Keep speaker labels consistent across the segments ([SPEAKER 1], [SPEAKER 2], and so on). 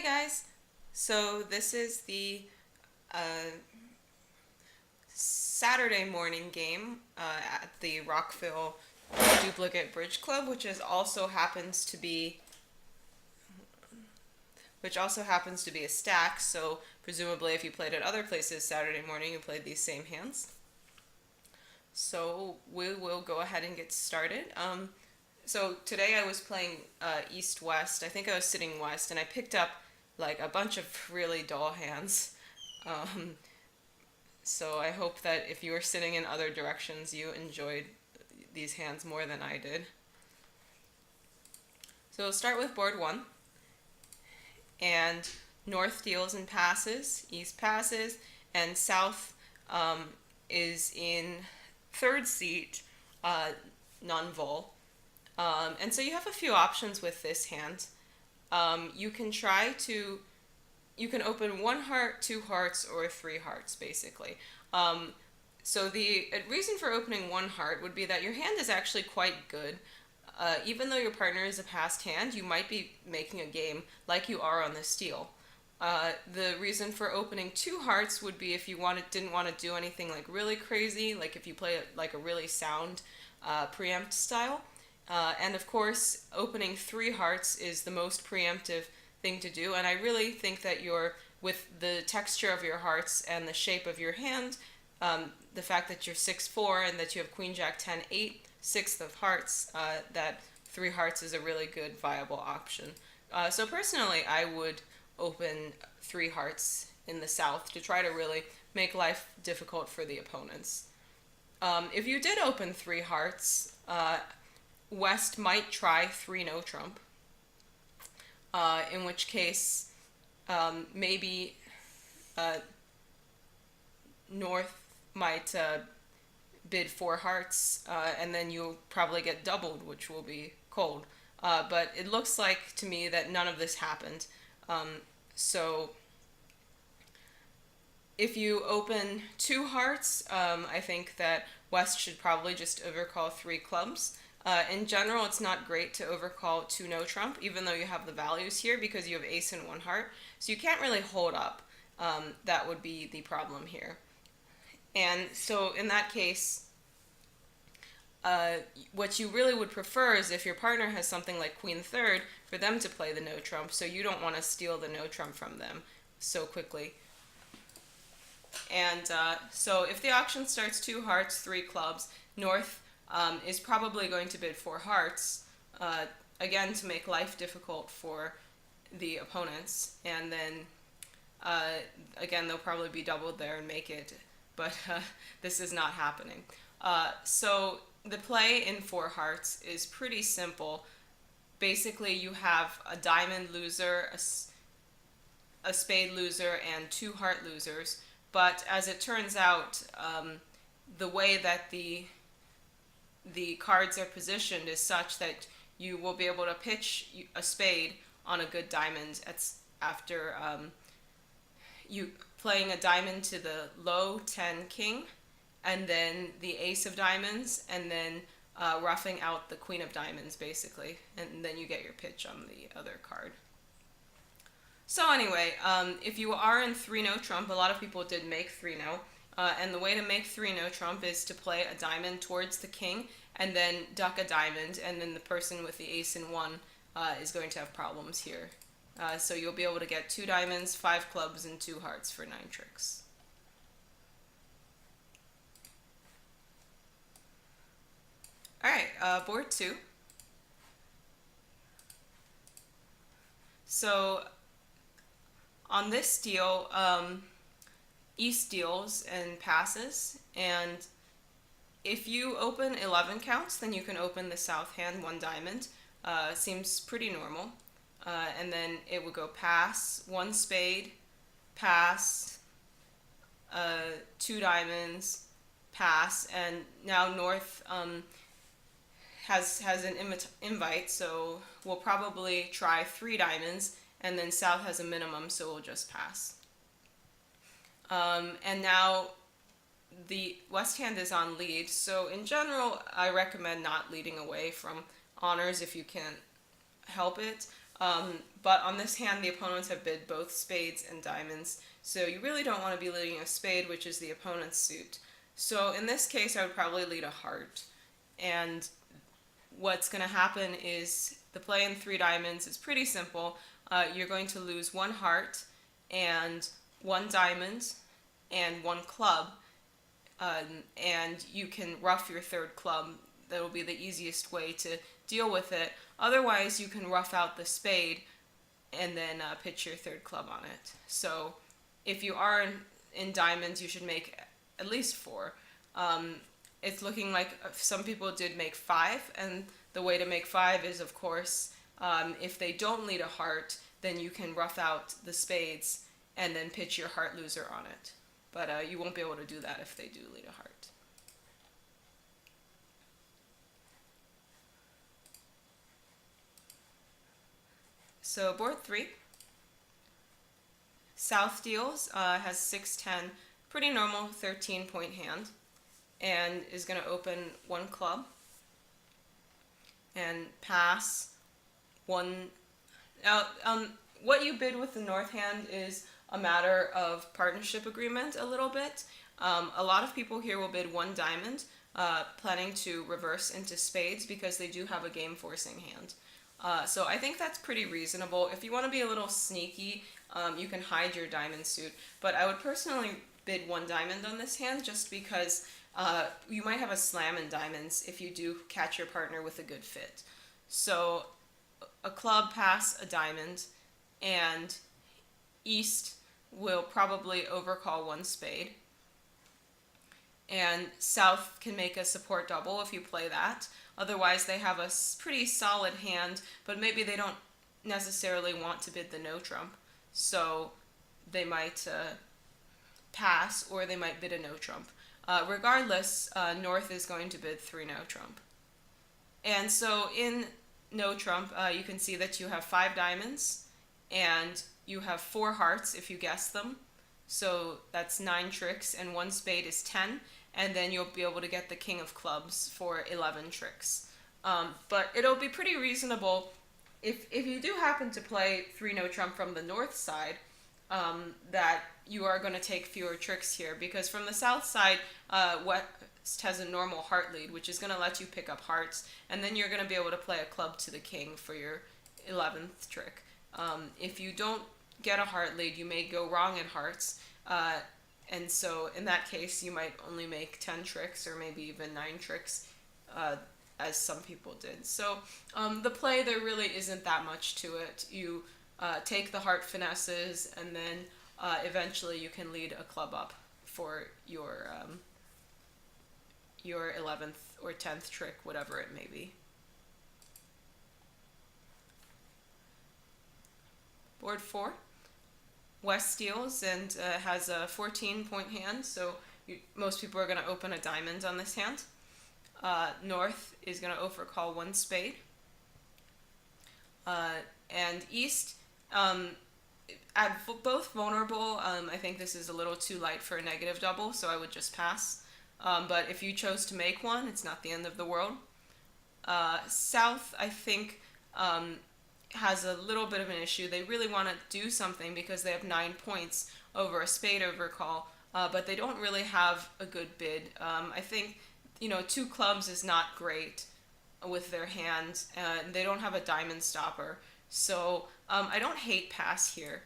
[SPEAKER 1] guys, so this is the uh, Saturday morning game at the Rockville Duplicate Bridge Club, which also happens to be a stack. So presumably, if you played at other places Saturday morning, you played these same hands. So we will go ahead and get started. So today I was playing East-West. I think I was sitting West, and I picked up like a bunch of really dull hands. Um, so I hope that if you were sitting in other directions, you enjoyed these hands more than I did. So we'll start with board one, and North deals and passes, East passes, and South is in third seat, non-vol. And so you have a few options with this hand. You can open one heart, two hearts, or three hearts, basically. So the reason for opening one heart would be that your hand is actually quite good. Even though your partner is a passed hand, you might be making a game like you are on the steal. The reason for opening two hearts would be if you didn't want to do anything like really crazy, like if you play like a really sound preempt style. And of course, opening three hearts is the most preemptive thing to do. And I really think that with the texture of your hearts and the shape of your hand, the fact that you're 6-4 and that you have Queen Jack 10 8 sixth of hearts, that three hearts is a really good viable option. So personally, I would open three hearts in the South to try to really make life difficult for the opponents. If you did open three hearts, West might try three no trump, in which case maybe North might bid four hearts, and then you'll probably get doubled, which will be cold. But it looks like to me that none of this happened. So if you open two hearts, I think that West should probably just overcall three clubs. In general, it's not great to overcall two no trump, even though you have the values here, because you have ace and one heart. So you can't really hold up. That would be the problem here. And so in that case, what you really would prefer is if your partner has something like queen third, for them to play the no trump, so you don't want to steal the no trump from them so quickly. And so if the auction starts two hearts, three clubs, North is probably going to bid four hearts, again to make life difficult for the opponents. And then again, they'll probably be doubled there and make it, but this is not happening. So the play in four hearts is pretty simple. Basically, you have a diamond loser, a spade loser, and two heart losers. But as it turns out, the way that the cards are positioned is such that you will be able to pitch a spade on a good diamond after you playing a diamond to the low 10 king, and then the ace of diamonds, and then roughing out the queen of diamonds, basically, and then you get your pitch on the other card. So anyway, if you are in 3-no trump, a lot of people did make 3-no, and the way to make 3-no trump is to play a diamond towards the king, and then duck a diamond, and then the person with the ace and 1 is going to have problems here. So you'll be able to get two diamonds, five clubs, and two hearts for 9 tricks. Alright, board 2. So on this deal, East deals and passes, and if you open 11 counts, then you can open the South hand one diamond. Seems pretty normal. And then it would go pass, one spade, pass, two diamonds, pass, and now North has an invite, so we'll probably try three diamonds, and then South has a minimum, so we'll just pass. And now the West hand is on lead, so in general I recommend not leading away from honors if you can't help it. But on this hand, the opponents have bid both spades and diamonds, so you really don't want to be leading a spade, which is the opponent's suit. So in this case, I would probably lead a heart. And what's going to happen is the play in 3 diamonds is pretty simple. You're going to lose 1 heart and 1 diamond and 1 club, and you can ruff your 3rd club. That will be the easiest way to deal with it. Otherwise, you can rough out the spade and then pitch your 3rd club on it. So if you are in diamonds, you should make at least 4. It's looking like some people did make 5, and the way to make 5 is, of course, if they don't lead a heart, then you can rough out the spades and then pitch your heart loser on it. But you won't be able to do that if they do lead a heart. So board 3, South deals, has 6-10, pretty normal 13-point hand, and is going to open 1 club and pass 1. Now, what you bid with the north hand is a matter of partnership agreement a little bit. A lot of people here will bid 1 diamond, planning to reverse into spades because they do have a game-forcing hand. So I think that's pretty reasonable. If you want to be a little sneaky, you can hide your diamond suit. But I would personally bid 1 diamond on this hand just because you might have a slam in diamonds if you do catch your partner with a good fit. So a club pass a diamond, and East will probably overcall 1 spade. And South can make a support double if you play that. Otherwise, they have a pretty solid hand, but maybe they don't necessarily want to bid the no trump. So they might pass, or they might bid a no trump. Regardless, North is going to bid 3 no trump. And so in no trump, you can see that you have 5 diamonds, and you have 4 hearts if you guess them. So that's 9 tricks, and 1 spade is 10. And then you'll be able to get the king of clubs for 11 tricks. But it'll be pretty reasonable if you do happen to play 3 no trump from the north side, that you are going to take fewer tricks here, because from the south side, West has a normal heart lead, which is going to let you pick up hearts, and then you're going to be able to play a club to the king for your 11th trick. If you don't get a heart lead, you may go wrong in hearts. And so in that case, you might only make 10 tricks or maybe even 9 tricks, as some people did. So the play, there really isn't that much to it. You take the heart finesses, and then eventually you can lead a club up for your 11th or 10th trick, whatever it may be. Board 4. West steals and has a 14-point hand, so most people are going to open a diamond on this hand. North is going to overcall 1 spade. And East, at both vulnerable, I think this is a little too light for a negative double, so I would just pass. But if you chose to make one, it's not the end of the world. South, I think, has a little bit of an issue. They really want to do something because they have 9 points over a spade overcall, but they don't really have a good bid. I think, 2 clubs is not great with their hand, and they don't have a diamond stopper. So I don't hate pass here.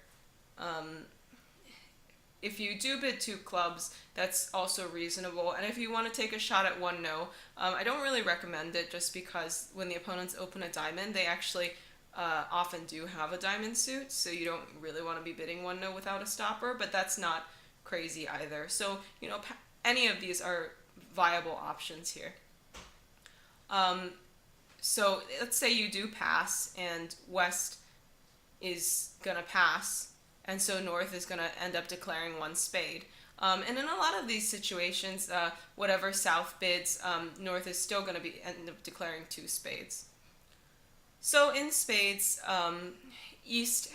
[SPEAKER 1] If you do bid 2 clubs, that's also reasonable. And if you want to take a shot at 1 no, I don't really recommend it, just because when the opponents open a diamond, they actually often do have a diamond suit, so you don't really want to be bidding 1 no without a stopper, but that's not crazy either. So, any of these are viable options here. So let's say you do pass, and West is going to pass, and so North is going to end up declaring 1 spade. And in a lot of these situations, whatever South bids, North is still going to end up declaring 2 spades. So in spades, East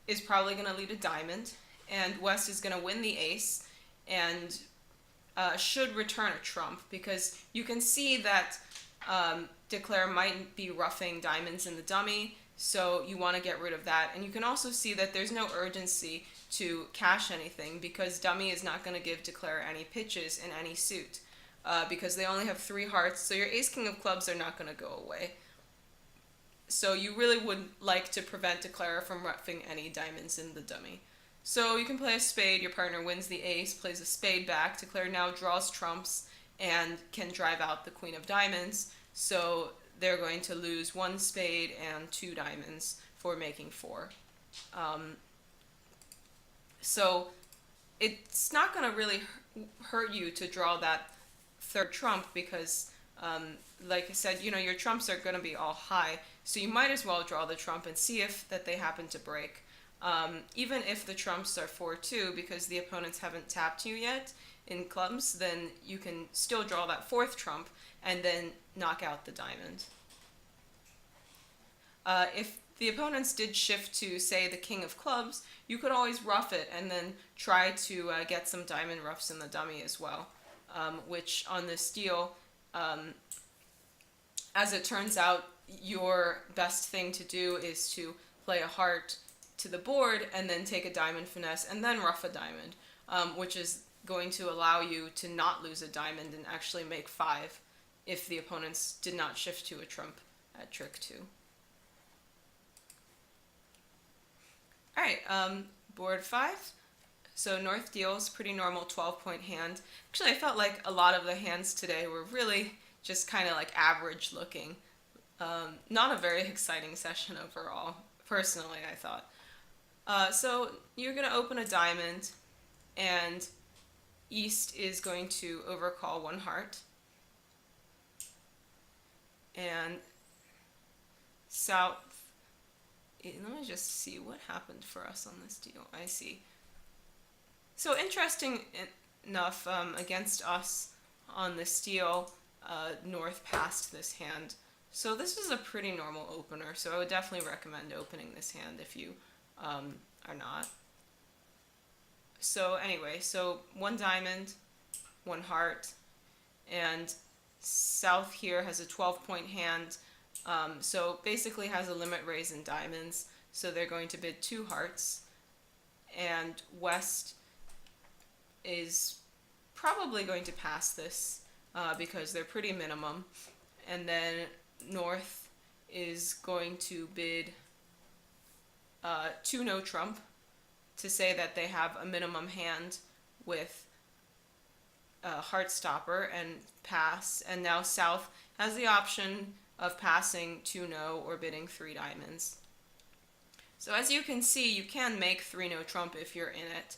[SPEAKER 1] is probably going to lead a diamond, and West is going to win the ace and should return a trump, because you can see that declare might be roughing diamonds in the dummy, so you want to get rid of that. And you can also see that there's no urgency to cash anything because dummy is not going to give declare any pitches in any suit because they only have 3 hearts, so your ace king of clubs are not going to go away. So you really would like to prevent declare from roughing any diamonds in the dummy. So you can play a spade, your partner wins the ace, plays a spade back, declare now draws trumps and can drive out the queen of diamonds, so they're going to lose 1 spade and 2 diamonds for making 4. So it's not going to really hurt you to draw that 3rd trump because, like I said, your trumps are going to be all high, so you might as well draw the trump and see if that they happen to break. Even if the trumps are 4-2, because the opponents haven't tapped you yet in clubs, then you can still draw that 4th trump and then knock out the diamond. If the opponents did shift to, say, the king of clubs, you could always rough it and then try to get some diamond roughs in the dummy as well, which on this deal, as it turns out, your best thing to do is to play a heart to the board and then take a diamond finesse and then rough a diamond, which is going to allow you to not lose a diamond and actually make 5 if the opponents did not shift to a trump at trick 2. Alright, board 5. So North deals, pretty normal 12-point hand. Actually, I felt like a lot of the hands today were really just kind of like average looking. Not a very exciting session overall, personally, I thought. So you're going to open a diamond, and East is going to overcall 1 heart. And South, let me just see what happened for us on this deal. I see. So interesting enough, against us on this deal, North passed this hand. So this is a pretty normal opener, so I would definitely recommend opening this hand if you are not. So anyway, so 1 diamond, 1 heart, and South here has a 12-point hand, so basically has a limit raise in diamonds, so they're going to bid 2 hearts, and West is probably going to pass this because they're pretty minimum, and then North is going to bid 2 no trump to say that they have a minimum hand with heart stopper and pass, and now South has the option of passing 2 no or bidding 3 diamonds. So as you can see, you can make 3 no trump if you're in it.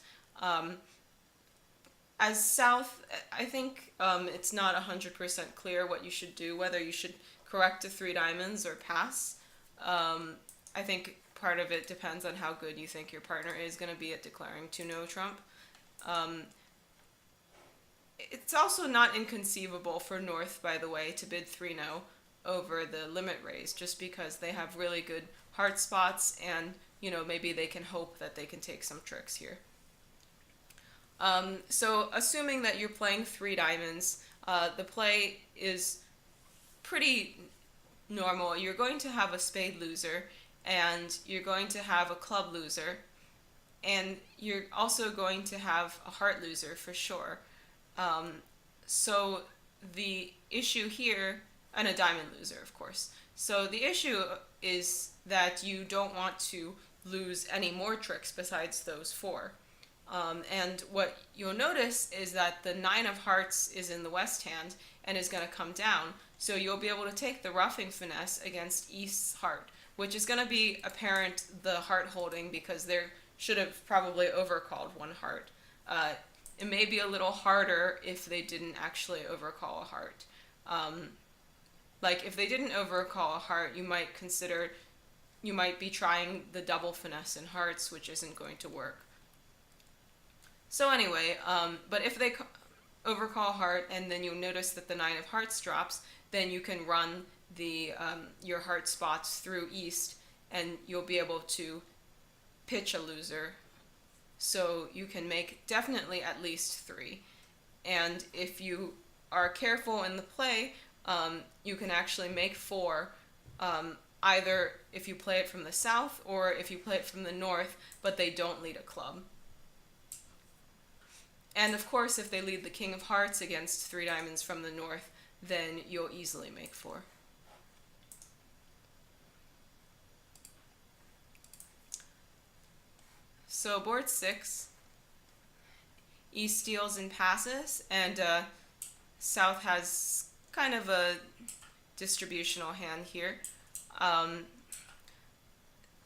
[SPEAKER 1] As South, I think it's not 100% clear what you should do, whether you should correct to 3 diamonds or pass. I think part of it depends on how good you think your partner is going to be at declaring 2 no trump. It's also not inconceivable for North, by the way, to bid 3 no over the limit raise, just because they have really good heart spots and, maybe they can hope that they can take some tricks here. So assuming that you're playing 3 diamonds, the play is pretty normal. You're going to have a spade loser, and you're going to have a club loser, and you're also going to have a heart loser for sure. So the issue here, and a diamond loser, of course. So the issue is that you don't want to lose any more tricks besides those 4. And what you'll notice is that the 9 of hearts is in the West hand and is going to come down, so you'll be able to take the roughing finesse against East's heart, which is going to be apparent the heart holding because they should have probably overcalled 1 heart. It may be a little harder if they didn't actually overcall a heart. Like if they didn't overcall a heart, you might be trying the double finesse in hearts, which isn't going to work. So anyway, but if they overcall heart and then you'll notice that the 9 of hearts drops, then you can run the your heart spots through East and you'll be able to pitch a loser. So you can make definitely at least 3. And if you are careful in the play, you can actually make 4, either if you play it from the south or if you play it from the north, but they don't lead a club. And of course, if they lead the king of hearts against 3 diamonds from the north, then you'll easily make 4. So board 6, East steals and passes, and South has kind of a distributional hand here.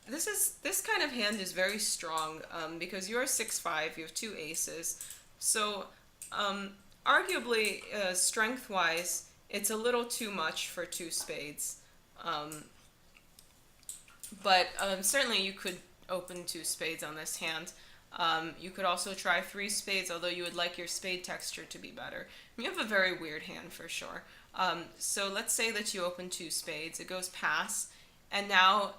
[SPEAKER 1] This kind of hand is very strong because you're 6-5, you have 2 aces. So arguably, strength-wise, it's a little too much for 2 spades. But certainly you could open 2 spades on this hand. You could also try 3 spades, although you would like your spade texture to be better. You have a very weird hand for sure. So let's say that you open 2 spades, it goes pass, and now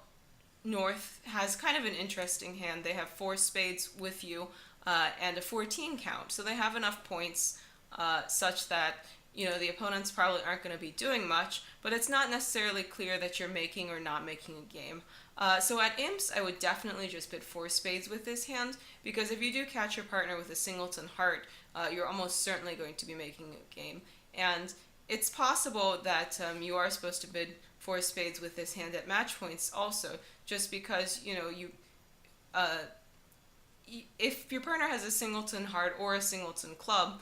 [SPEAKER 1] North has kind of an interesting hand. They have 4 spades with you and a 14 count, so they have enough points such that the opponents probably aren't going to be doing much, but it's not necessarily clear that you're making or not making a game. So at imps, I would definitely just bid 4 spades with this hand, because if you do catch your partner with a singleton heart, you're almost certainly going to be making a game. And it's possible that you are supposed to bid 4 spades with this hand at match points also, just because, if your partner has a singleton heart or a singleton club,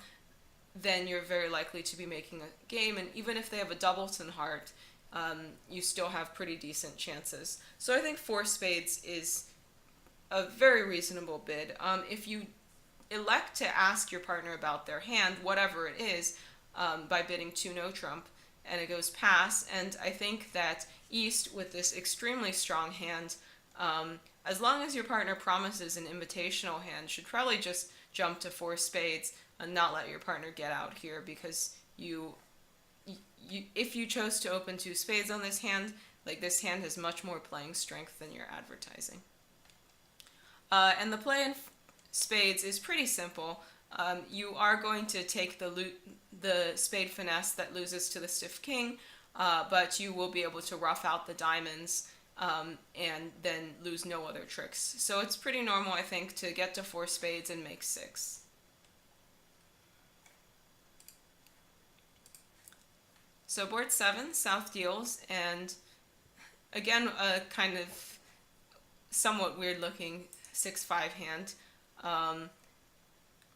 [SPEAKER 1] then you're very likely to be making a game, and even if they have a doubleton heart, you still have pretty decent chances. So I think 4 spades is a very reasonable bid. If you elect to ask your partner about their hand, whatever it is, by bidding 2 no trump, and it goes pass, and I think that East, with this extremely strong hand, as long as your partner promises an invitational hand, should probably just jump to 4 spades and not let your partner get out here, because if you chose to open 2 spades on this hand, this hand has much more playing strength than you're advertising. And the play in spades is pretty simple. You are going to take the spade finesse that loses to the stiff king, but you will be able to rough out the diamonds and then lose no other tricks. So it's pretty normal, I think, to get to 4 spades and make 6. So board 7, South deals, and again, a kind of somewhat weird looking 6-5 hand.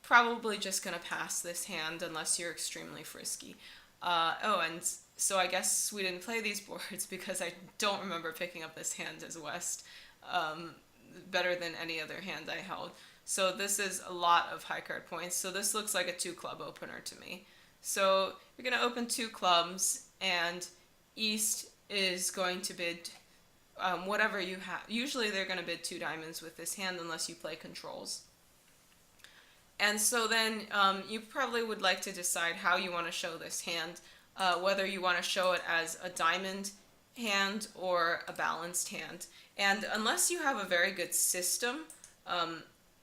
[SPEAKER 1] Probably just going to pass this hand unless you're extremely frisky. And so I guess we didn't play these boards because I don't remember picking up this hand as West better than any other hand I held. So this is a lot of high card points. So this looks like a 2 club opener to me. So you're going to open 2 clubs, and East is going to bid whatever you have. Usually they're going to bid 2 diamonds with this hand unless you play controls. And so then you probably would like to decide how you want to show this hand, whether you want to show it as a diamond hand or a balanced hand. And unless you have a very good system,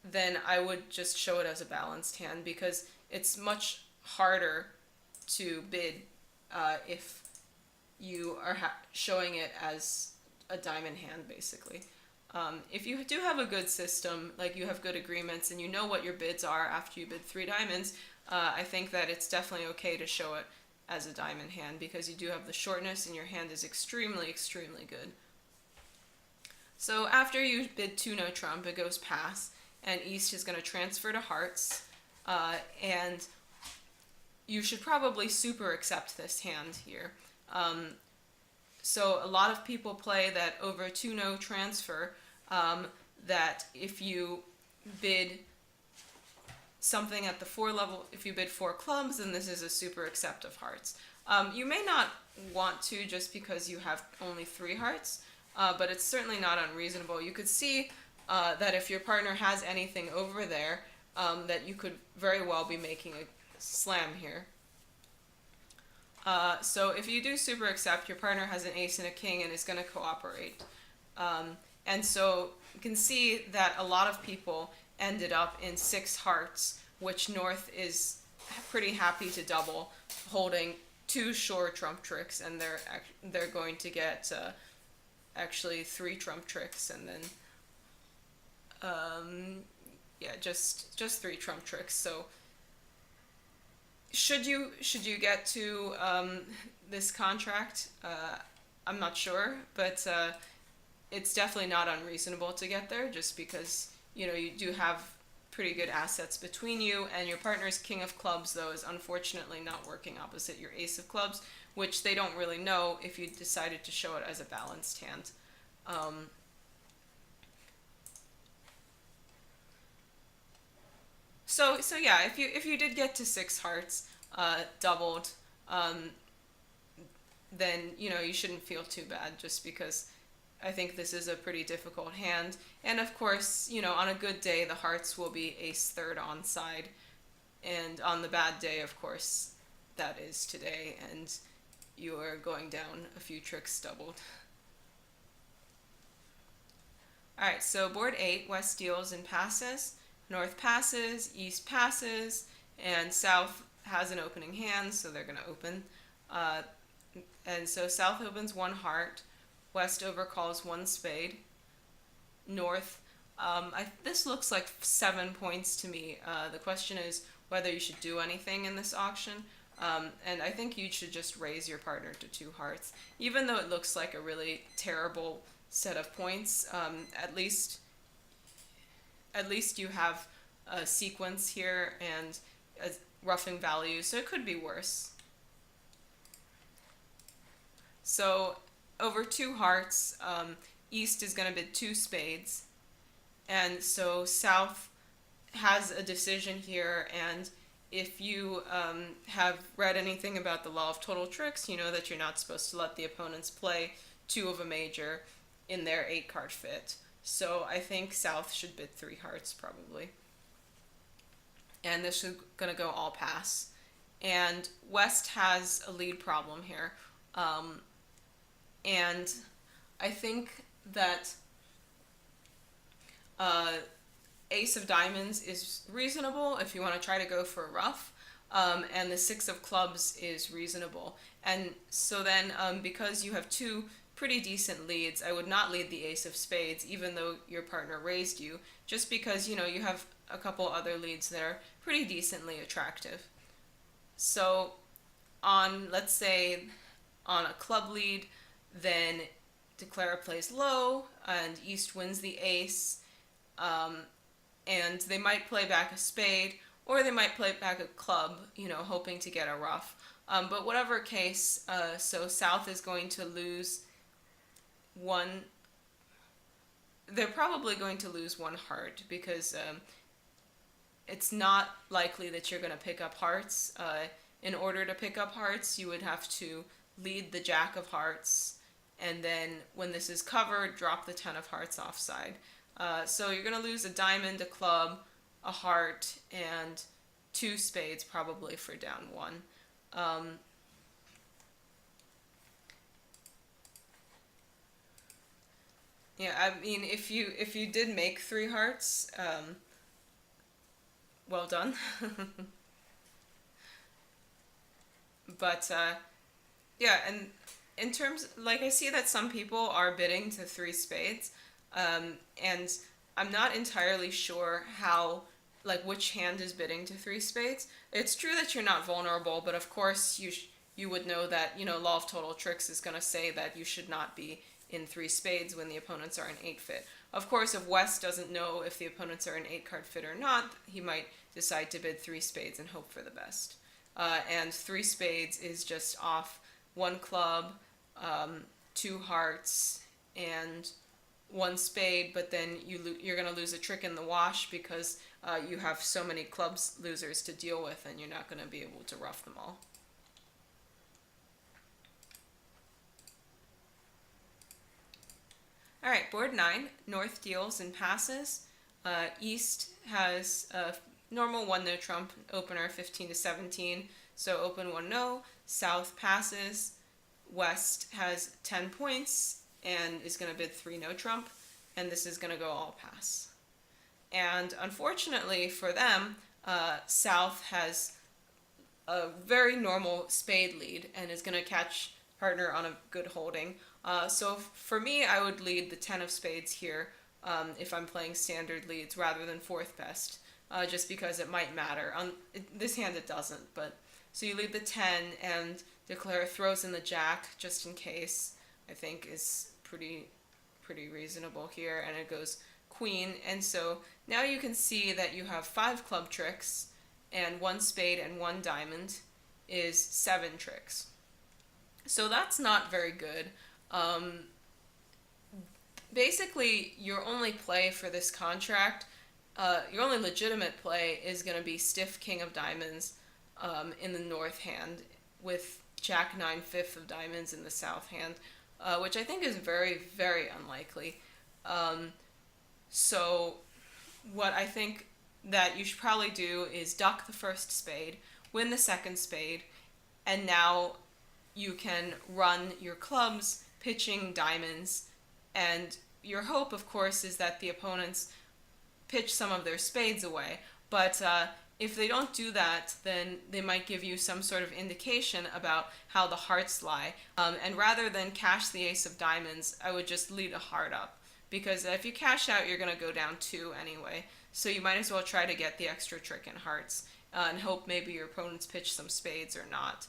[SPEAKER 1] then I would just show it as a balanced hand, because it's much harder to bid if you are showing it as a diamond hand, basically. If you do have a good system, you have good agreements and you know what your bids are after you bid 3 diamonds, I think that it's definitely okay to show it as a diamond hand, because you do have the shortness and your hand is extremely, extremely good. So after you bid 2 no trump, it goes pass, and East is going to transfer to hearts, and you should probably super accept this hand here. So a lot of people play that over 2 no transfer, that if you bid something at the 4 level, if you bid 4 clubs, then this is a super accept of hearts. You may not want to just because you have only 3 hearts, but it's certainly not unreasonable. You could see that if your partner has anything over there, that you could very well be making a slam here. So if you do super accept, your partner has an ace and a king and is going to cooperate. And so you can see that a lot of people ended up in 6 hearts, which North is pretty happy to double, holding two sure trump tricks, and they're going to get actually three trump tricks, and then yeah, just three trump tricks. So should you get to this contract? I'm not sure, but it's definitely not unreasonable to get there, just because you do have pretty good assets between you, and your partner's king of clubs, though, is unfortunately not working opposite your ace of clubs, which they don't really know if you decided to show it as a balanced hand. So yeah, if you did get to six hearts doubled, then you shouldn't feel too bad, just because I think this is a pretty difficult hand. And of course, on a good day, the hearts will be ace third on side. And on the bad day, of course, that is today, and you are going down a few tricks doubled. Alright, so board 8, West deals and passes. North passes, East passes, and South has an opening hand, so they're going to open. And so South opens one heart, West overcalls one spade. North, this looks like 7 points to me. The question is whether you should do anything in this auction. And I think you should just raise your partner to two hearts. Even though it looks like a really terrible set of points, at least you have a sequence here and a roughing value, so it could be worse. So over two hearts, East is going to bid two spades, and so South has a decision here. And if you have read anything about the law of total tricks, you know that you're not supposed to let the opponents play two of a major in their 8-card fit. So I think South should bid three hearts probably, and this is going to go all pass. And West has a lead problem here. And I think that Ace of Diamonds is reasonable if you want to try to go for a rough, and the Six of Clubs is reasonable. And so then, because you have two pretty decent leads, I would not lead the Ace of Spades, even though your partner raised you, just because, you have a couple other leads that are pretty decently attractive. So let's say, on a club lead, then Declara plays low, and East wins the ace, and they might play back a spade, or they might play back a club, hoping to get a rough. But whatever case, so South is going to lose one. They're probably going to lose one heart, because it's not likely that you're going to pick up hearts. In order to pick up hearts, you would have to lead the Jack of Hearts, and then when this is covered, drop the 10 of Hearts offside. So you're going to lose a diamond, a club, a heart, and two spades probably for down one. Yeah, I mean, if you did make three hearts, well done. But yeah, and in terms, like, I see that some people are bidding to three spades, and I'm not entirely sure how, like, which hand is bidding to three spades. It's true that you're not vulnerable, but of course you would know that, law of total tricks is going to say that you should not be in three spades when the opponents are in 8 fit. Of course, if West doesn't know if the opponents are in 8-card fit or not, he might decide to bid three spades and hope for the best. And three spades is just off one club, two hearts, and one spade, but then you're going to lose a trick in the wash, because you have so many clubs losers to deal with, and you're not going to be able to rough them all. Alright, board 9, North deals and passes. East has a normal 1-no trump opener, 15 to 17, so open 1-no. South passes. West has 10 points and is going to bid 3-no trump, and this is going to go all pass. And unfortunately for them, South has a very normal spade lead and is going to catch partner on a good holding. So for me, I would lead the 10 of spades here if I'm playing standard leads rather than fourth best, just because it might matter. On this hand, it doesn't, but so you lead the 10 and declare throws in the jack just in case. I think is pretty reasonable here, and it goes queen, and so now you can see that you have 5 club tricks, and 1 spade and 1 diamond is 7 tricks. So that's not very good. Basically, your only play for this contract, your only legitimate play is going to be stiff king of diamonds in the north hand with jack 9 fifth of diamonds in the south hand, which I think is very, very unlikely. So what I think that you should probably do is duck the first spade, win the second spade, and now you can run your clubs pitching diamonds, and your hope, of course, is that the opponents pitch some of their spades away, but if they don't do that, then they might give you some sort of indication about how the hearts lie, and rather than cash the ace of diamonds, I would just lead a heart up, because if you cash out, you're going to go down 2 anyway, so you might as well try to get the extra trick in hearts, and hope maybe your opponents pitch some spades or not.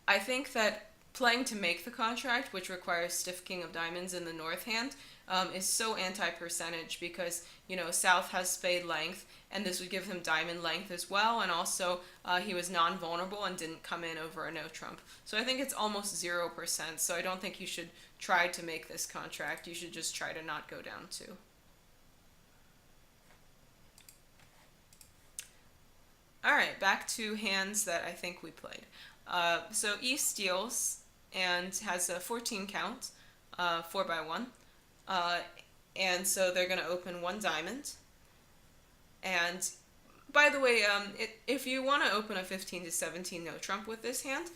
[SPEAKER 1] I think that playing to make the contract, which requires stiff king of diamonds in the north hand, is so anti-percentage because, South has spade length, and this would give him diamond length as well, and also he was non-vulnerable and didn't come in over a no trump. So I think it's almost 0%, so I don't think you should try to make this contract. You should just try to not go down 2. Alright, back to hands that I think we played. So E steals and has a 14 count, 4 by 1. And so they're going to open 1 diamond. And by the way, if you want to open a 15 to 17 no trump with this hand,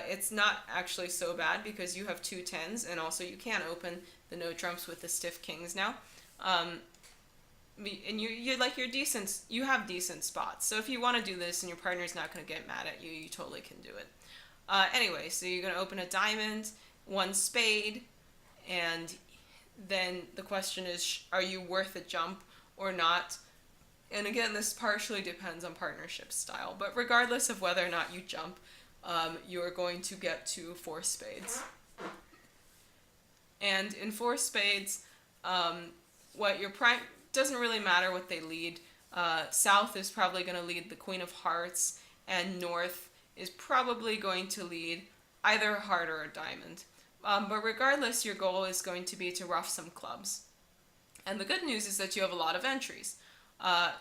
[SPEAKER 1] it's not actually so bad because you have 2 10s, and also you can open the no trumps with the stiff kings now. And you have decent spots. So if you want to do this and your partner's not going to get mad at you, you totally can do it. Anyway, so you're going to open a diamond, 1 spade, and then the question is, are you worth a jump or not? And again, this partially depends on partnership style, but regardless of whether or not you jump, you're going to get to 4 spades. And in 4 spades, doesn't really matter what they lead. South is probably going to lead the queen of hearts, and north is probably going to lead either a heart or a diamond. But regardless, your goal is going to be to ruff some clubs. And the good news is that you have a lot of entries.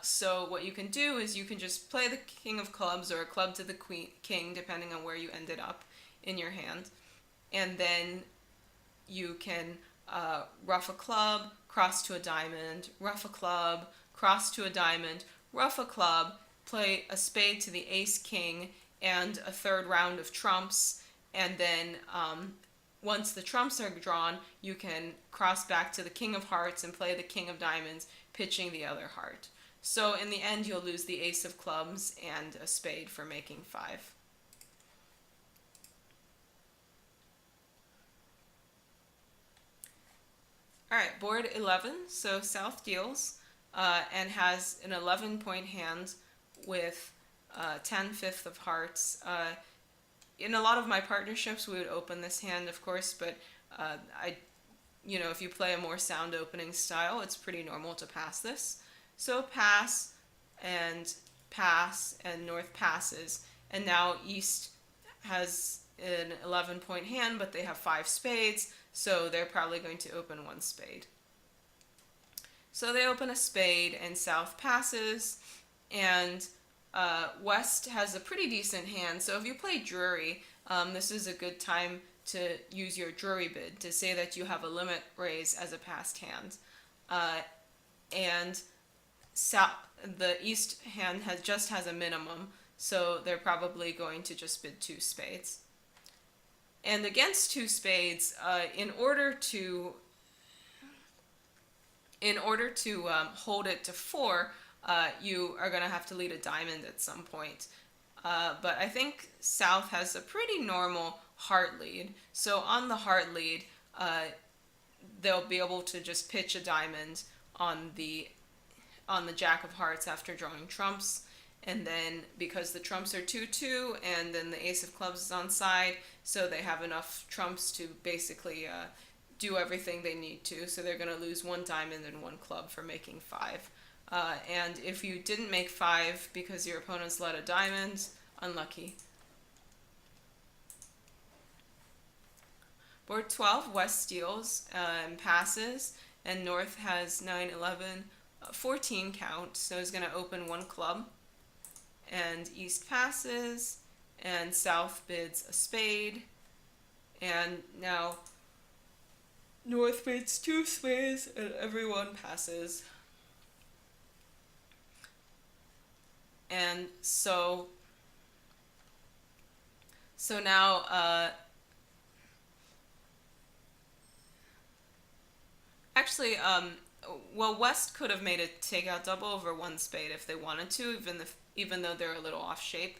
[SPEAKER 1] So what you can do is you can just play the king of clubs or a club to the king, depending on where you ended up in your hand. And then you can ruff a club, cross to a diamond, ruff a club, cross to a diamond, ruff a club, play a spade to the ace-king, and a 3rd round of trumps, and then once the trumps are drawn, you can cross back to the king of hearts and play the king of diamonds, pitching the other heart. So in the end, you'll lose the ace of clubs and a spade for making 5. Alright, board 11, so South deals and has an 11-point hand with 10 fifth of hearts. In a lot of my partnerships, we would open this hand, of course, but if you play a more sound opening style, it's pretty normal to pass this. So pass, and north passes, and now east has an 11-point hand, but they have 5 spades, so they're probably going to open 1 spade. So they open a spade, and south passes, and west has a pretty decent hand. So if you play Drury, this is a good time to use your Drury bid to say that you have a limit raise as a passed hand. And the east hand has a minimum, so they're probably going to just bid 2 spades. And against 2 spades, in order to hold it to 4, you are going to have to lead a diamond at some point. But I think South has a pretty normal heart lead. So on the heart lead, they'll be able to just pitch a diamond on the Jack of Hearts after drawing trumps. And then because the trumps are 2-2 and then the Ace of Clubs is on side, so they have enough trumps to basically do everything they need to. So they're going to lose 1 diamond and 1 club for making 5. And if you didn't make 5 because your opponents led a diamond, unlucky. Board 12, West steals and passes, and North has 9, 11, 14 count, so he's going to open 1 club. And East passes, and South bids a spade, and now North bids 2 spades, and everyone passes. And so now, actually, well, West could have made a takeout double over 1 spade if they wanted to, even though they're a little off shape.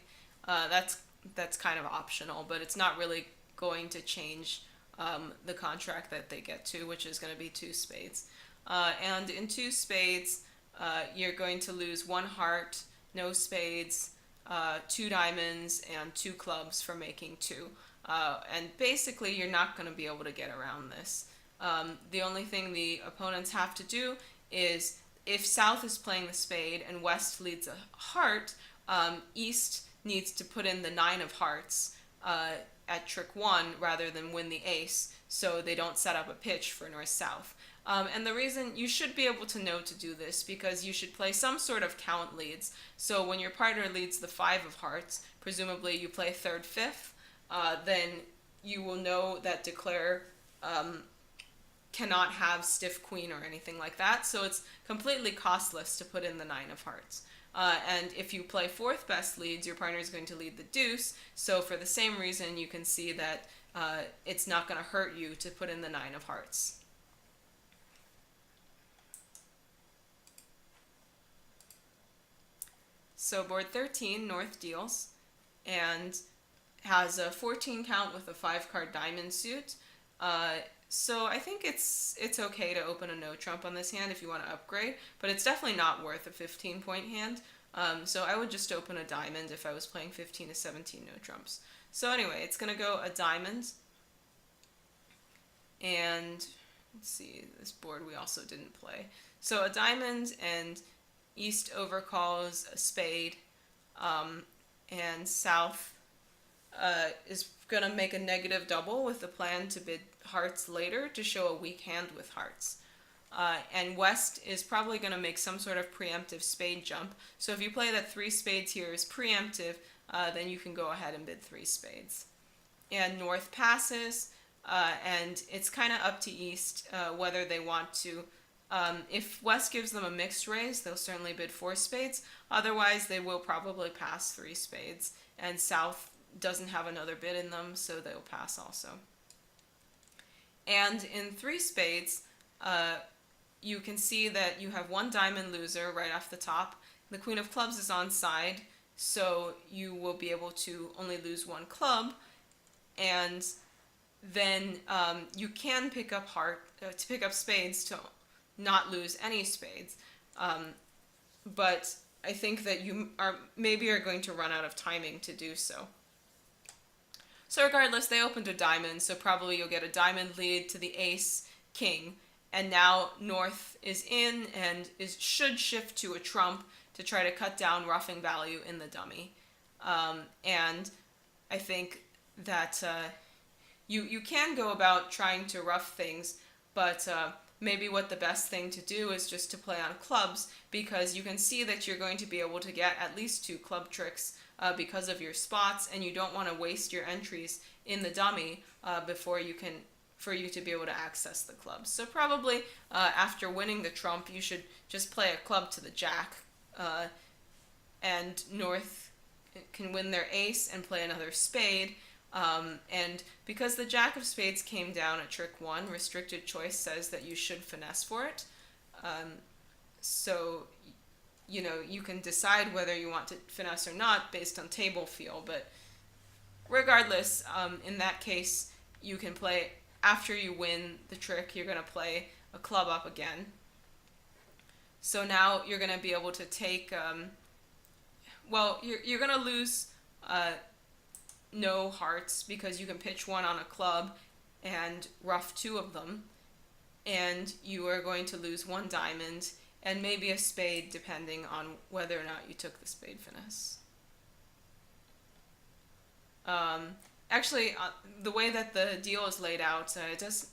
[SPEAKER 1] That's kind of optional, but it's not really going to change the contract that they get to, which is going to be 2 spades. And in 2 spades, you're going to lose 1 heart, no spades, 2 diamonds, and 2 clubs for making 2. And basically, you're not going to be able to get around this. The only thing the opponents have to do is, if South is playing the spade and West leads a heart, East needs to put in the 9 of hearts at trick 1 rather than win the ace, so they don't set up a pitch for North-South. And the reason you should be able to know to do this, because you should play some sort of count leads. So when your partner leads the 5 of hearts, presumably you play 3rd, 5th, then you will know that declare cannot have stiff queen or anything like that, so it's completely costless to put in the 9 of hearts. And if you play 4th best leads, your partner is going to lead the deuce, so for the same reason you can see that it's not going to hurt you to put in the 9 of hearts. So board 13, North deals, and has a 14 count with a 5-card diamond suit. So I think it's okay to open a no trump on this hand if you want to upgrade, but it's definitely not worth a 15-point hand. So I would just open a diamond if I was playing 15 to 17 no trumps. So anyway, it's going to go a diamond, and let's see, this board we also didn't play. So a diamond, and East overcalls a spade, and South is going to make a negative double with the plan to bid hearts later to show a weak hand with hearts. And West is probably going to make some sort of preemptive spade jump. So if you play that 3 spades here is preemptive, then you can go ahead and bid 3 spades. And North passes, and it's kind of up to East whether they want to. If West gives them a mixed raise, they'll certainly bid 4 spades. Otherwise, they will probably pass 3 spades. And South doesn't have another bid in them, so they'll pass also. And in 3 spades, you can see that you have 1 diamond loser right off the top. The Queen of Clubs is on side, so you will be able to only lose 1 club. And then you can pick up spades to not lose any spades. But I think that you maybe are going to run out of timing to do so. So regardless, they opened a diamond, so probably you'll get a diamond lead to the ace, king, and now North is in and should shift to a trump to try to cut down roughing value in the dummy. And I think that you can go about trying to rough things, but maybe what the best thing to do is just to play on clubs, because you can see that you're going to be able to get at least 2 club tricks because of your spots, and you don't want to waste your entries in the dummy for you to be able to access the clubs. So probably after winning the trump, you should just play a club to the jack, and North can win their ace and play another spade. And because the Jack of Spades came down at trick 1, restricted choice says that you should finesse for it. So you can decide whether you want to finesse or not based on table feel, but regardless, in that case, you can play, after you win the trick, you're going to play a club up again. So now you're going to be able to take, you're going to lose no hearts because you can pitch one on a club and rough two of them, and you are going to lose one diamond and maybe a spade depending on whether or not you took the spade finesse. Actually, the way that the deal is laid out,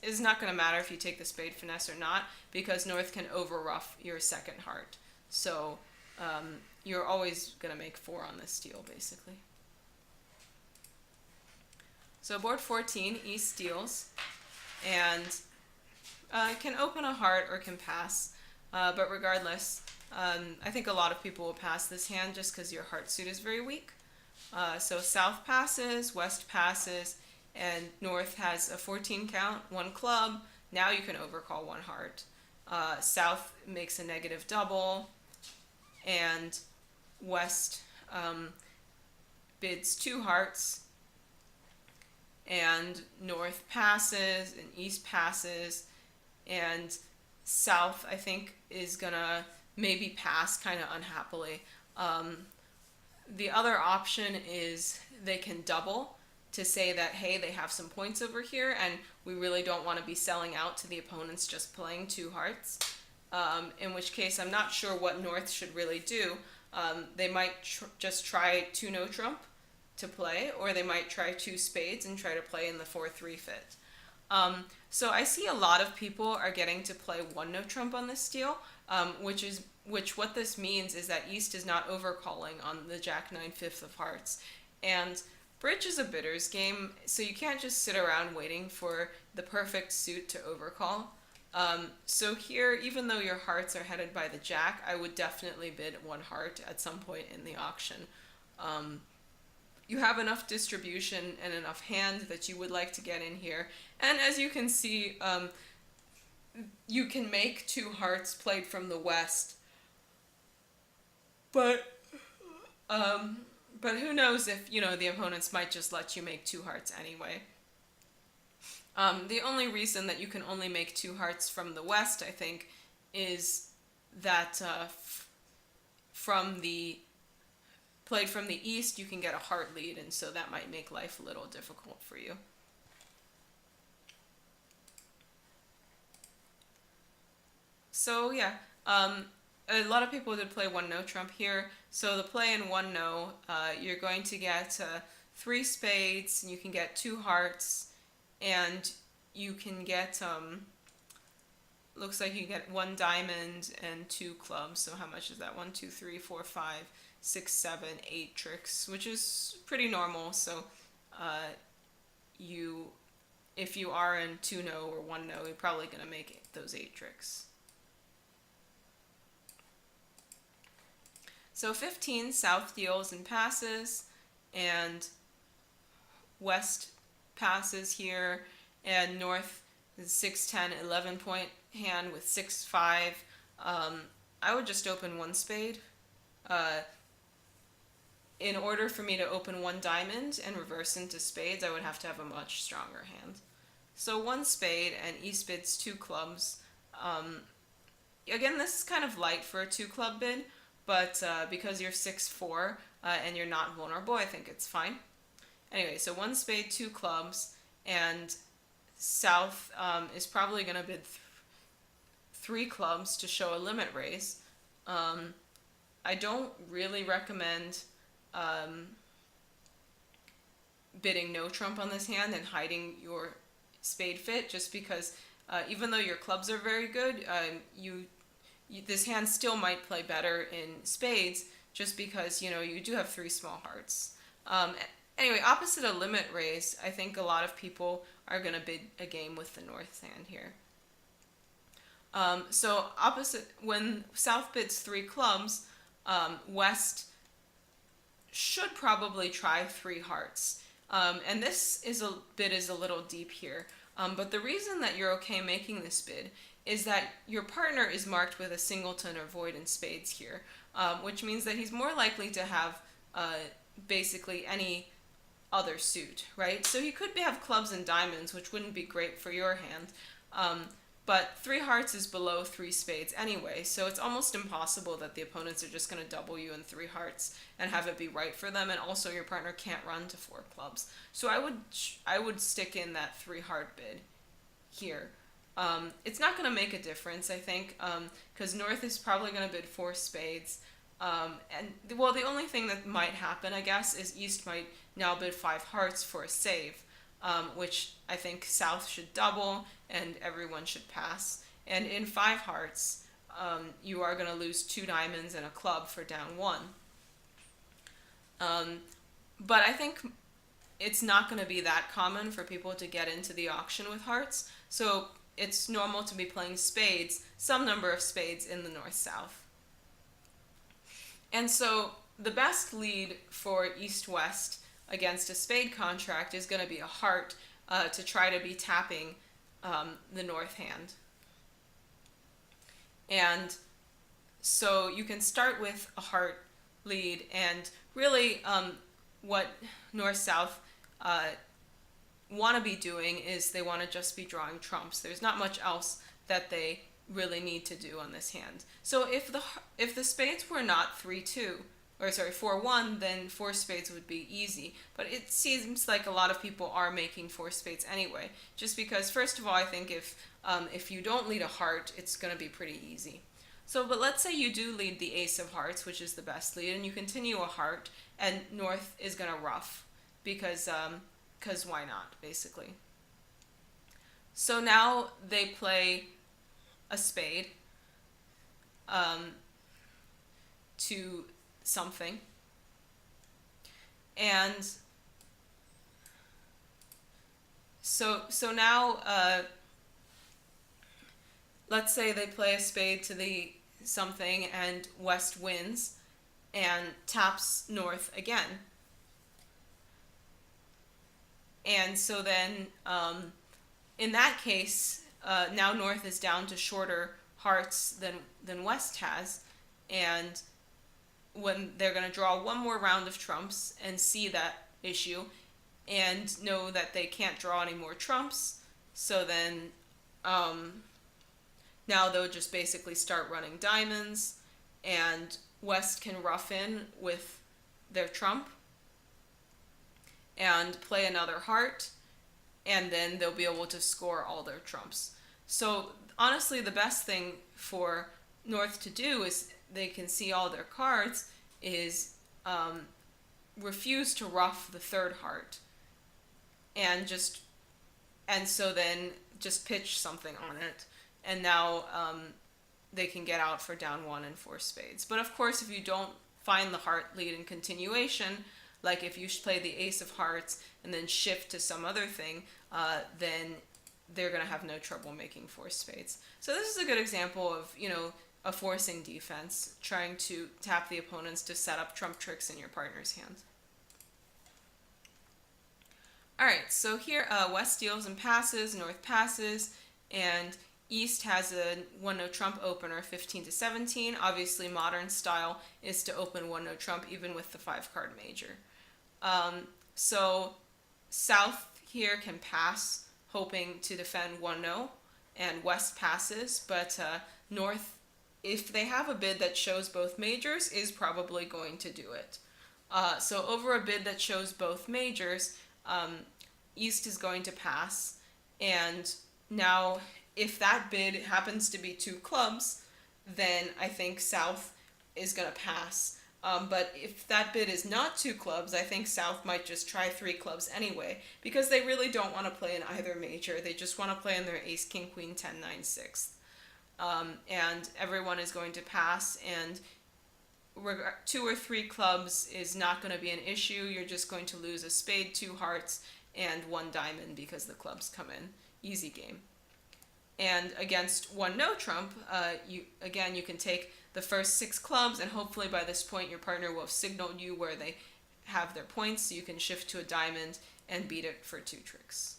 [SPEAKER 1] is not going to matter if you take the spade finesse or not, because North can over rough your second heart. So you're always going to make 4 on this deal, basically. So board 14, East deals, and can open a heart or can pass, but regardless, I think a lot of people will pass this hand just because your heart suit is very weak. So South passes, West passes, and North has a 14 count, 1 club. Now you can overcall 1 heart. South makes a negative double, and West bids 2 hearts, and North passes, and East passes, and South, I think, is gonna maybe pass kind of unhappily. The other option is they can double to say that, hey, they have some points over here, and we really don't want to be selling out to the opponents just playing 2 hearts. In which case, I'm not sure what North should really do. They might just try 2 no trump to play, or they might try 2 spades and try to play in the 4-3 fit. So I see a lot of people are getting to play 1 no trump on this deal, which what this means is that East is not overcalling on the Jack-9 fifth of hearts. And bridge is a bidder's game, so you can't just sit around waiting for the perfect suit to overcall. So here, even though your hearts are headed by the Jack, I would definitely bid 1 heart at some point in the auction. You have enough distribution and enough hand that you would like to get in here. And as you can see, you can make 2 hearts played from the West. But who knows if, the opponents might just let you make 2 hearts anyway. The only reason that you can only make 2 hearts from the West, I think, is that played from the East, you can get a heart lead, and so that might make life a little difficult for you. So yeah, a lot of people did play 1 no trump here. So the play in 1 no, you're going to get 3 spades, and you can get 2 hearts, and you can get, looks like you get 1 diamond and 2 clubs. So how much is that? 1, 2, 3, 4, 5, 6, 7, 8 tricks, which is pretty normal. So if you are in 2 no or 1 no, you're probably going to make those 8 tricks. So 15, South deals and passes, and West passes here, and North is 6, 10, 11 point hand with 6, 5. I would just open 1 spade. In order for me to open 1 diamond and reverse into spades, I would have to have a much stronger hand. So 1 spade, and East bids 2 clubs. Again, this is kind of light for a 2 club bid, but because you're 6'4", and you're not vulnerable, I think it's fine. Anyway, so 1 spade, 2 clubs, and South is probably going to bid 3 clubs to show a limit raise. I don't really recommend bidding no trump on this hand and hiding your spade fit, just because even though your clubs are very good, this hand still might play better in spades, just because you do have 3 small hearts. Anyway, opposite a limit raise, I think a lot of people are going to bid a game with the North hand here. So opposite, when South bids 3 clubs, West should probably try 3 hearts. And this bid is a little deep here. But the reason that you're okay making this bid is that your partner is marked with a singleton or void in spades here, which means that he's more likely to have basically any other suit, right? So he could have clubs and diamonds, which wouldn't be great for your hand. But 3 hearts is below 3 spades anyway, so it's almost impossible that the opponents are just going to double you in 3 hearts and have it be right for them, and also your partner can't run to 4 clubs. So I would stick in that 3 heart bid here. It's not going to make a difference, I think, because North is probably going to bid 4 spades. Well, the only thing that might happen, I guess, is East might now bid 5 hearts for a save, which I think South should double and everyone should pass. And in 5 hearts, you are going to lose 2 diamonds and a club for down 1. But I think it's not going to be that common for people to get into the auction with hearts, so it's normal to be playing spades, some number of spades in the North-South. And so the best lead for East-West against a spade contract is going to be a heart to try to be tapping the North hand. And so you can start with a heart lead, and really what North-South want to be doing is they want to just be drawing trumps. There's not much else that they really need to do on this hand. So if the spades were not 3-2, or sorry, 4-1, then 4 spades would be easy. But it seems like a lot of people are making 4 spades anyway, just because, first of all, I think if you don't lead a heart, it's going to be pretty easy. So, but let's say you do lead the ace of hearts, which is the best lead, and you continue a heart, and North is going to ruff, because why not, basically. So now they play a spade to something, and so now let's say they play a spade to the something and West wins and taps North again. And so then in that case, now North is down to shorter hearts than West has, and when they're going to draw one more round of trumps and see that issue and know that they can't draw any more trumps, so then now they'll just basically start running diamonds, and West can rough in with their trump and play another heart, and then they'll be able to score all their trumps. So honestly, the best thing for North to do is they can see all their cards is refuse to ruff the 3rd heart, and so then just pitch something on it, and now they can get out for down 1 and 4 spades. But of course, if you don't find the heart lead in continuation, like if you play the ace of hearts and then shift to some other thing, then they're going to have no trouble making 4 spades. So this is a good example of, a forcing defense, trying to tap the opponents to set up trump tricks in your partner's hand. Alright, so here West deals and passes, North passes, and East has a 1-no trump opener, 15-17. Obviously, modern style is to open 1-no trump even with the 5-card major. So South here can pass, hoping to defend 1-no, and West passes, but North, if they have a bid that shows both majors, is probably going to do it. So over a bid that shows both majors, East is going to pass, and now if that bid happens to be 2 clubs, then I think South is going to pass. But if that bid is not 2 clubs, I think South might just try 3 clubs anyway, because they really don't want to play in either major. They just want to play in their ace, king, queen, 10, 9, 6. And everyone is going to pass, and 2 or 3 clubs is not going to be an issue. You're just going to lose a spade, 2 hearts, and 1 diamond because the clubs come in. Easy game. And against 1-no trump, you can take the first 6 clubs, and hopefully by this point your partner will have signaled you where they have their points, so you can shift to a diamond and beat it for 2 tricks.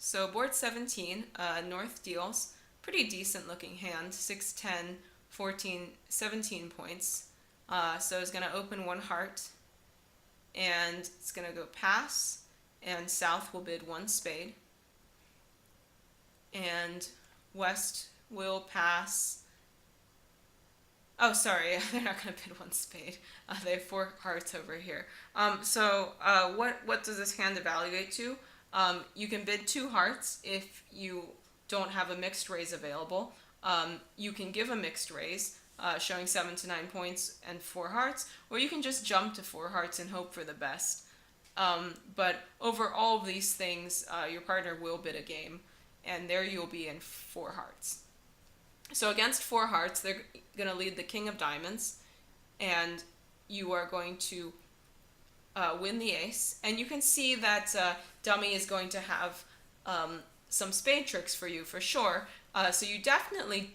[SPEAKER 1] So board 17, North deals. Pretty decent looking hand, 6, 10, 14, 17 points. So it's going to open one heart, and it's going to go pass, and South will bid one spade. And West will pass. Oh, sorry, they're not going to bid one spade. They have 4 hearts over here. What does this hand evaluate to? You can bid 2 hearts if you don't have a mixed raise available. You can give a mixed raise, showing 7 to 9 points and 4 hearts, or you can just jump to 4 hearts and hope for the best. But over all of these things, your partner will bid a game, and there you'll be in 4 hearts. So against 4 hearts, they're going to lead the king of diamonds, and you are going to win the ace. And you can see that dummy is going to have some spade tricks for you for sure. So you definitely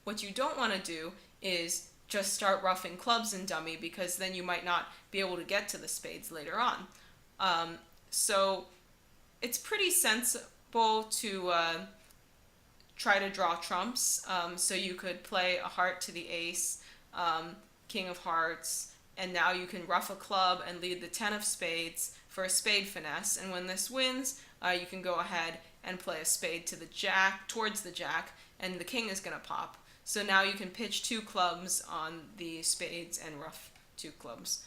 [SPEAKER 1] what you don't want to do is just start roughing clubs in dummy, because then you might not be able to get to the spades later on. So it's pretty sensible to try to draw trumps. So you could play a heart to the ace, king of hearts, and now you can rough a club and lead the 10 of spades for a spade finesse. And when this wins, you can go ahead and play a spade to the jack, towards the jack, and the king is going to pop. So now you can pitch 2 clubs on the spades and rough 2 clubs.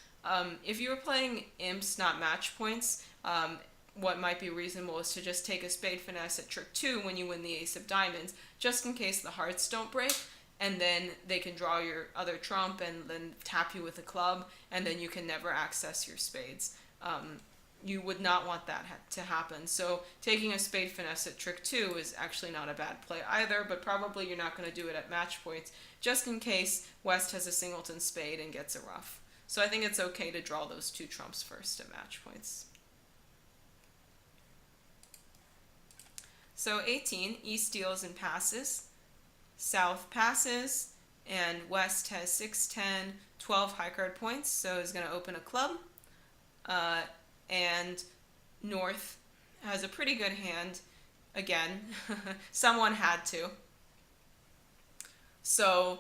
[SPEAKER 1] If you were playing imps, not match points, what might be reasonable is to just take a spade finesse at trick 2 when you win the ace of diamonds, just in case the hearts don't break, and then they can draw your other trump and then tap you with a club, and then you can never access your spades. You would not want that to happen. So taking a spade finesse at trick 2 is actually not a bad play either, but probably you're not going to do it at match points, just in case West has a singleton spade and gets a rough. So I think it's okay to draw those 2 trumps first at match points. So 18, East deals and passes, South passes, and West has 6, 10, 12 high card points, so is going to open a club. And North has a pretty good hand again. Someone had to. So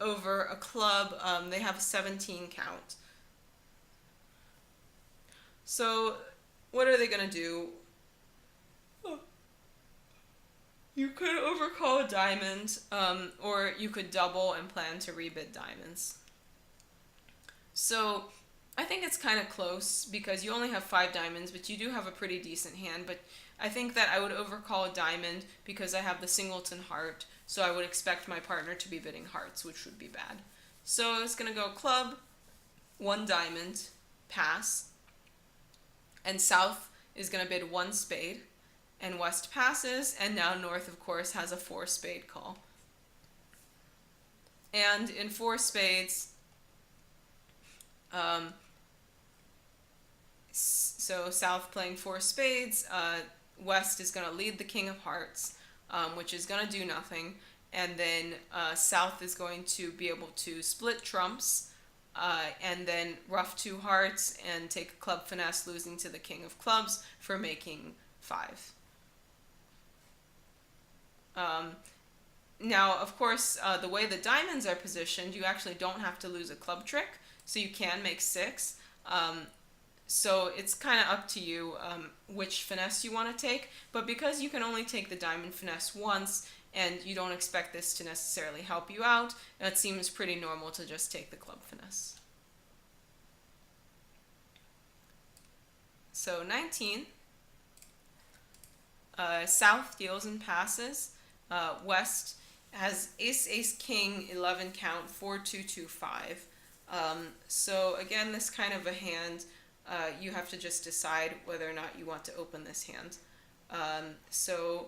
[SPEAKER 1] over a club, they have a 17 count. So what are they going to do? You could overcall a diamond, or you could double and plan to rebid diamonds. So I think it's kind of close, because you only have 5 diamonds, but you do have a pretty decent hand. But I think that I would overcall a diamond because I have the singleton heart, so I would expect my partner to be bidding hearts, which would be bad. So it's going to go club, 1 diamond, pass, and South is going to bid 1 spade, and West passes, and now North, of course, has a 4 spade call. And in 4 spades, so South playing 4 spades, West is going to lead the king of hearts, which is going to do nothing, and then South is going to be able to split trumps, and then rough 2 hearts and take a club finesse, losing to the king of clubs for making 5. Now, of course, the way the diamonds are positioned, you actually don't have to lose a club trick, so you can make 6. So it's kind of up to you which finesse you want to take, but because you can only take the diamond finesse once, and you don't expect this to necessarily help you out, it seems pretty normal to just take the club finesse. So 19, South deals and passes. West has ace, ace, king, 11 count, 4, 2, 2, 5. So again, this kind of a hand, you have to just decide whether or not you want to open this hand. So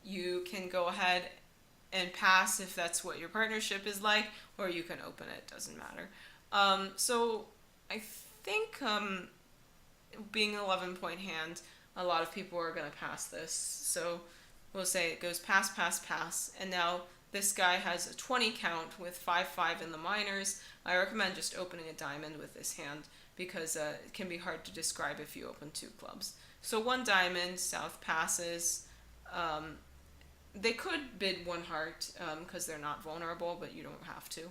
[SPEAKER 1] you can go ahead and pass if that's what your partnership is like, or you can open it, doesn't matter. So I think being an 11-point hand, a lot of people are going to pass this. So we'll say it goes pass, pass, pass, and now this guy has a 20 count with 5-5 in the minors. I recommend just opening a diamond with this hand because it can be hard to describe if you open 2 clubs. So 1 diamond, South passes. They could bid 1 heart because they're not vulnerable, but you don't have to.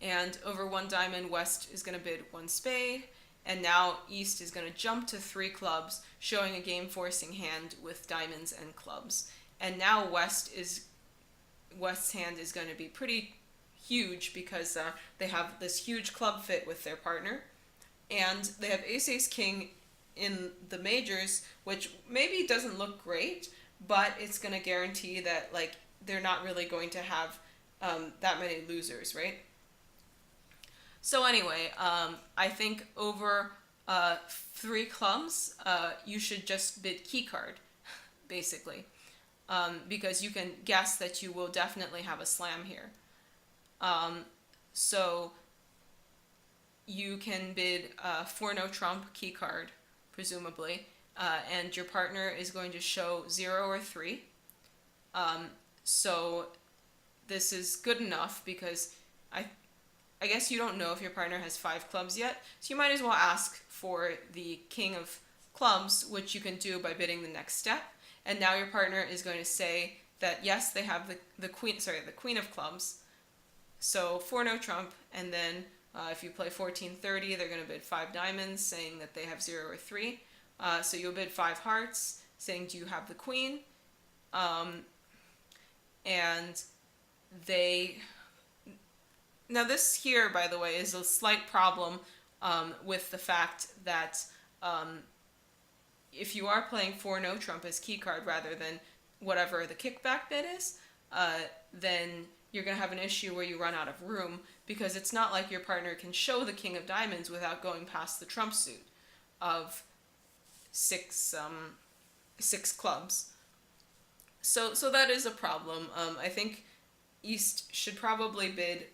[SPEAKER 1] And over 1 diamond, West is going to bid 1 spade. And now East is going to jump to 3 clubs, showing a game-forcing hand with diamonds and clubs. And now West's hand is going to be pretty huge because they have this huge club fit with their partner. And they have ace-ace-king in the majors, which maybe doesn't look great, but it's going to guarantee that like they're not really going to have that many losers, right? So anyway, I think over 3 clubs, you should just bid key card, basically, because you can guess that you will definitely have a slam here. So you can bid 4 no trump key card, presumably, and your partner is going to show 0 or 3. So this is good enough because I guess you don't know if your partner has 5 clubs yet, so you might as well ask for the king of clubs, which you can do by bidding the next step. And now your partner is going to say that yes, they have the queen of clubs. So 4 no trump, and then if you play 14-30, they're going to bid 5 diamonds, saying that they have 0 or 3. So you'll bid 5 hearts, saying do you have the queen? And they... Now this here, by the way, is a slight problem with the fact that if you are playing 4 no trump as key card rather than whatever the kickback bid is, then you're going to have an issue where you run out of room, because it's not like your partner can show the king of diamonds without going past the trump suit of 6 clubs. So that is a problem. I think East should probably bid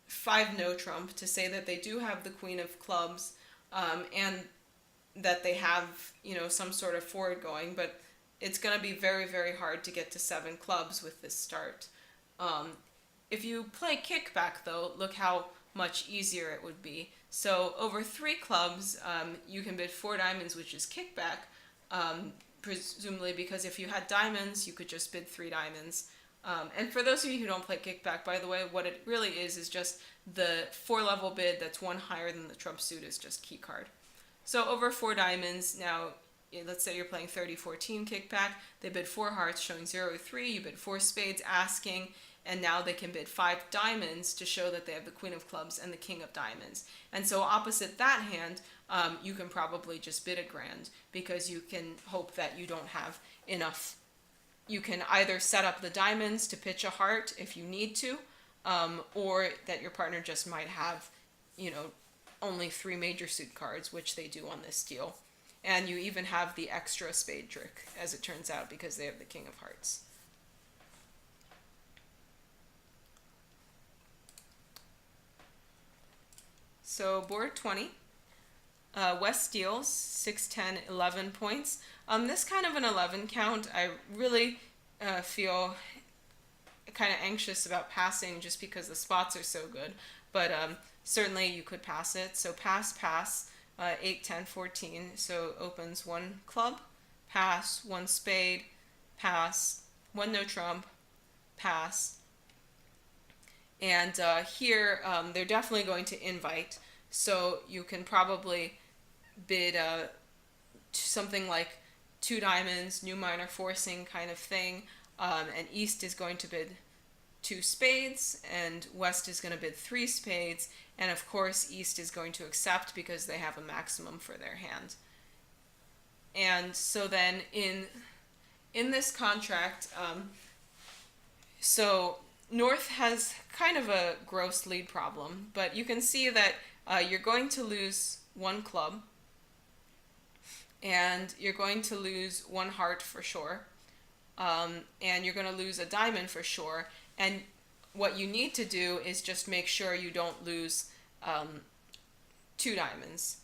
[SPEAKER 1] 5 no trump to say that they do have the queen of clubs, and that they have, some sort of forward going, but it's going to be very, very hard to get to 7 clubs with this start. If you play kickback, though, look how much easier it would be. So over 3 clubs, you can bid 4 diamonds, which is kickback, presumably because if you had diamonds, you could just bid 3 diamonds. And for those of you who don't play kickback, by the way, what it really is just the 4-level bid that's 1 higher than the trump suit is just key card. So over 4 diamonds, now let's say you're playing 30-14 kickback, they bid 4 hearts showing 0 or 3, you bid 4 spades asking, and now they can bid 5 diamonds to show that they have the queen of clubs and the king of diamonds. And so opposite that hand, you can probably just bid a grand, because you can hope that you don't have enough. You can either set up the diamonds to pitch a heart if you need to, or that your partner just might have, only 3 major suit cards, which they do on this deal. And you even have the extra spade trick, as it turns out, because they have the king of hearts. So board 20. West steals 6, 10, 11 points. This kind of an 11 count, I really feel kind of anxious about passing just because the spots are so good. But certainly you could pass it. So pass, 8, 10, 14. So opens 1 club, pass, 1 spade, pass, 1 no trump, pass. And here they're definitely going to invite. So you can probably bid something like 2 diamonds, new minor forcing kind of thing, and East is going to bid 2 spades, and West is going to bid 3 spades, and of course East is going to accept because they have a maximum for their hand. And so then in this contract, so North has kind of a gross lead problem, but you can see that you're going to lose 1 club, and you're going to lose 1 heart for sure, and you're going to lose a diamond for sure, and what you need to do is just make sure you don't lose 2 diamonds.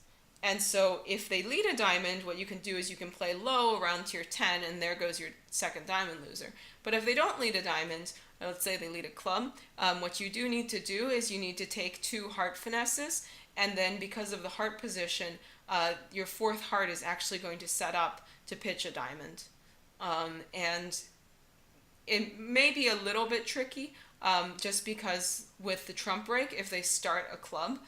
[SPEAKER 1] And so if they lead a diamond, what you can do is you can play low around tier 10, and there goes your second diamond loser. But if they don't lead a diamond, let's say they lead a club, what you do need to do is you need to take 2 heart finesses, and then because of the heart position, your 4th heart is actually going to set up to pitch a diamond. And it may be a little bit tricky, just because with the trump break, if they start a club,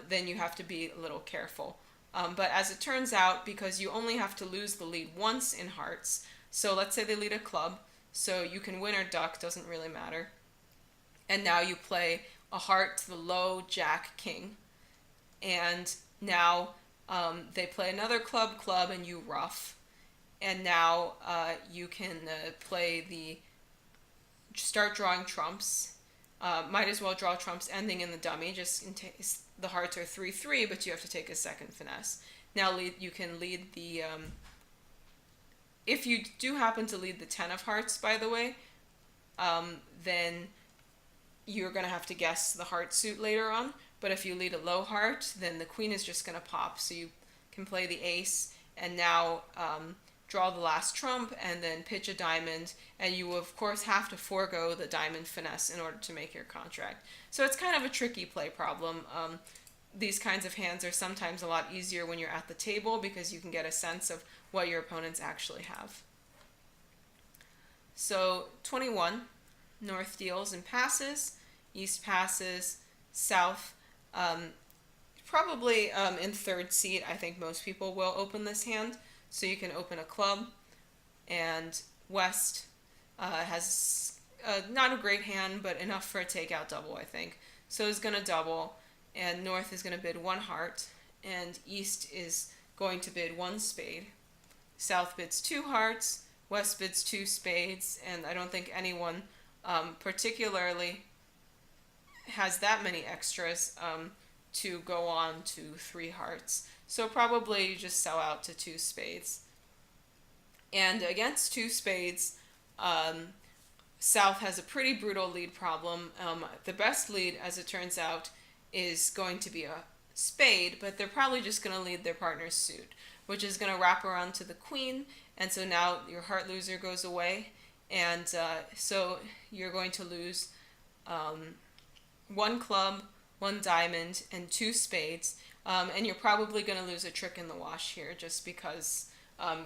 [SPEAKER 1] then you have to be a little careful. But as it turns out, because you only have to lose the lead once in hearts, so let's say they lead a club, so you can win or duck, doesn't really matter. And now you play a heart to the low, jack, king. And now they play another club, and you ruff. And now you can start drawing trumps. Might as well draw trumps ending in the dummy, just in case the hearts are 3-3, but you have to take a second finesse. Now you can lead the, if you do happen to lead the 10 of hearts, by the way, then you're going to have to guess the heart suit later on. But if you lead a low heart, then the queen is just going to pop. So you can play the ace, and now draw the last trump, and then pitch a diamond, and you of course have to forego the diamond finesse in order to make your contract. So it's kind of a tricky play problem. These kinds of hands are sometimes a lot easier when you're at the table because you can get a sense of what your opponents actually have. So 21, North deals and passes, East passes, South probably in 3rd seat. I think most people will open this hand. So you can open a club, and West has not a great hand, but enough for a takeout double, I think. So it's going to double, and North is going to bid 1 heart, and East is going to bid 1 spade. South bids 2 hearts, West bids 2 spades, and I don't think anyone particularly has that many extras to go on to 3 hearts. So probably you just sell out to 2 spades. And against 2 spades, South has a pretty brutal lead problem. The best lead, as it turns out, is going to be a spade, but they're probably just going to lead their partner's suit, which is going to wrap around to the queen, and so now your heart loser goes away, and so you're going to lose 1 club, 1 diamond, and 2 spades. And you're probably going to lose a trick in the wash here just because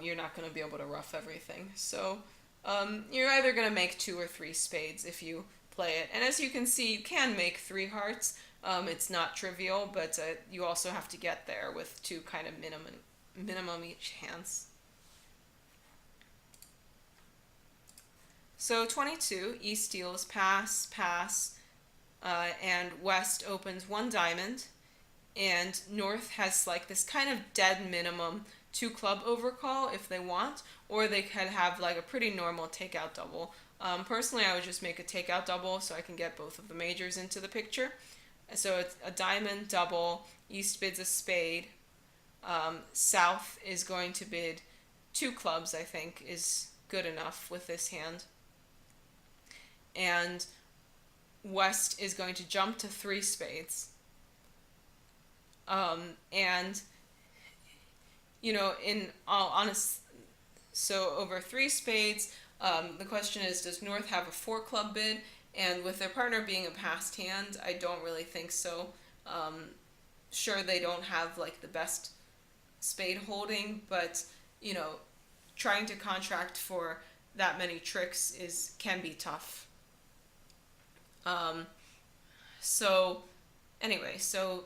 [SPEAKER 1] you're not going to be able to ruff everything. So you're either going to make 2 or 3 spades if you play it. And as you can see, you can make 3 hearts. It's not trivial, but you also have to get there with 2 kind of minimum each hands. So 22, East deals pass, pass, and West opens 1 diamond. And North has like this kind of dead minimum 2 club overcall if they want, or they could have like a pretty normal takeout double. Personally, I would just make a takeout double so I can get both of the majors into the picture. So it's a diamond double, East bids a spade, South is going to bid 2 clubs, I think, is good enough with this hand. And West is going to jump to 3 spades. And, you know, in all honest, so over 3 spades, the question is, does North have a 4 club bid? And with their partner being a passed hand, I don't really think so. Sure, they don't have like the best spade holding, but, you know, trying to contract for that many tricks can be tough. So anyway, so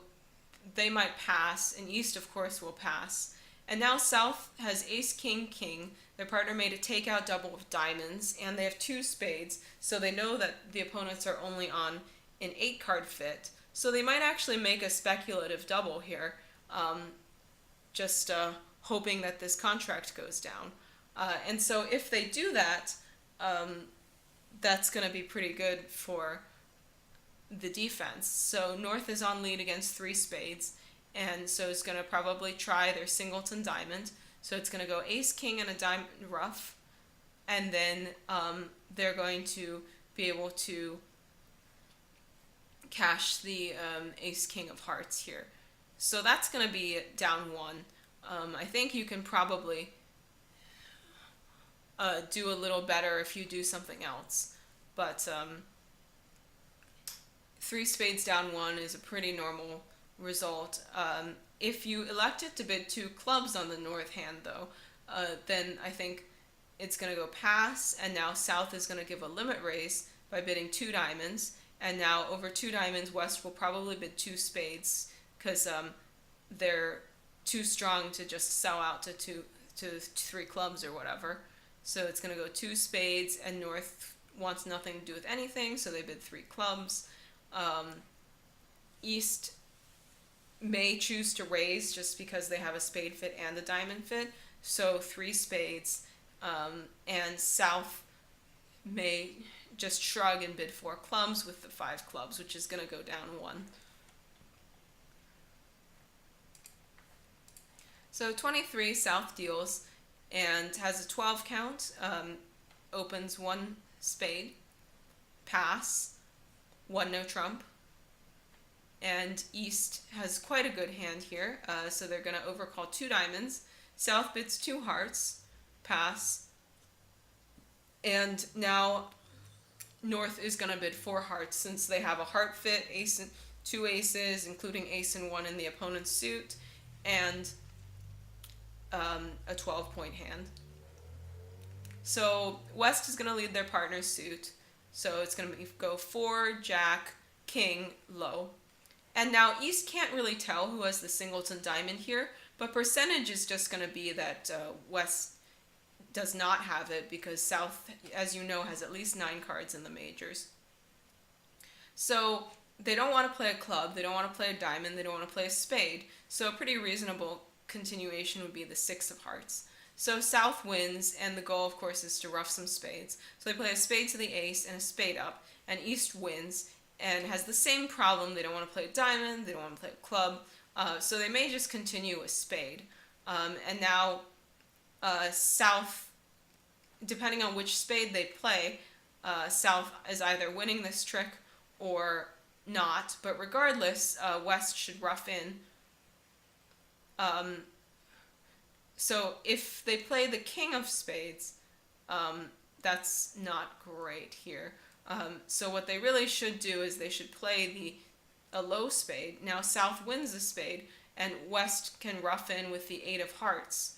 [SPEAKER 1] they might pass, and East, of course, will pass. And now South has ace, king, king. Their partner made a takeout double with diamonds, and they have 2 spades, so they know that the opponents are only on an 8-card fit. So they might actually make a speculative double here, just hoping that this contract goes down. And so if they do that, that's going to be pretty good for the defense. So North is on lead against 3 spades, and so it's going to probably try their singleton diamond. So it's going to go ace, king, and a diamond ruff, and then they're going to be able to cash the ace, king of hearts here. So that's going to be down 1. I think you can probably do a little better if you do something else. But 3 spades down 1 is a pretty normal result. If you elected to bid 2 clubs on the north hand, though, then I think it's going to go pass, and now South is going to give a limit raise by bidding 2 diamonds, and now over 2 diamonds, West will probably bid 2 spades, because they're too strong to just sell out to 3 clubs or whatever. So it's going to go 2 spades, and North wants nothing to do with anything, so they bid 3 clubs. East may choose to raise just because they have a spade fit and a diamond fit, so 3 spades, and South may just shrug and bid 4 clubs with the 5 clubs, which is going to go down 1. So 23, South deals and has a 12 count, opens 1 spade, pass, 1 no trump, and East has quite a good hand here, so they're going to overcall 2 diamonds. South bids 2 hearts, pass, and now North is going to bid 4 hearts since they have a heart fit, ace and 2 aces, including ace and 1 in the opponent's suit, and a 12-point hand. So West is going to lead their partner's suit, so it's going to go 4, Jack, King, low. And now East can't really tell who has the singleton diamond here, but percentage is just going to be that West does not have it because South, as you know, has at least 9 cards in the majors. So they don't want to play a club, they don't want to play a diamond, they don't want to play a spade, so a pretty reasonable continuation would be the 6 of hearts. So South wins, and the goal, of course, is to ruff some spades. So they play a spade to the ace and a spade up, and East wins and has the same problem. They don't want to play a diamond, they don't want to play a club, so they may just continue a spade. And now South, depending on which spade they play, South is either winning this trick or not, but regardless, West should ruff in. So if they play the king of spades, that's not great here. So what they really should do is they should play a low spade. Now South wins the spade, and West can ruff in with the 8 of hearts,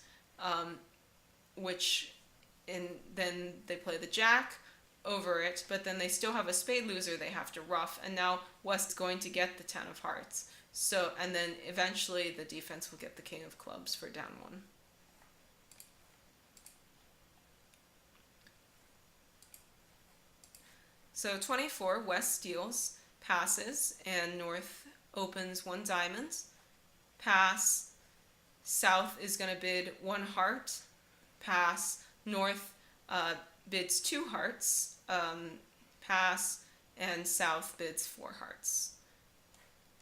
[SPEAKER 1] then they play the jack over it, but then they still have a spade loser they have to ruff, and now West is going to get the 10 of hearts. So, and then eventually the defense will get the king of clubs for down 1. So 24, West steals, passes, and North opens 1 diamond, pass, South is going to bid 1 heart, pass, North bids 2 hearts, pass, and South bids 4 hearts.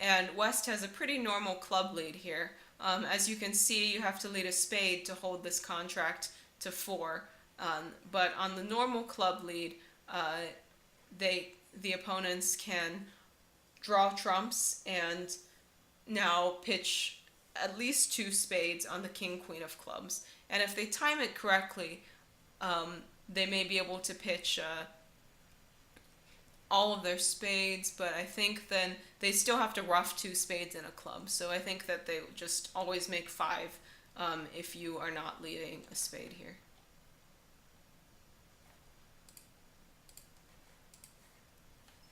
[SPEAKER 1] And West has a pretty normal club lead here. As you can see, you have to lead a spade to hold this contract to 4, but on the normal club lead, the opponents can draw trumps and now pitch at least 2 spades on the king queen of clubs, and if they time it correctly, they may be able to pitch all of their spades, but I think then they still have to ruff 2 spades in a club, so I think that they just always make 5 if you are not leading a spade here.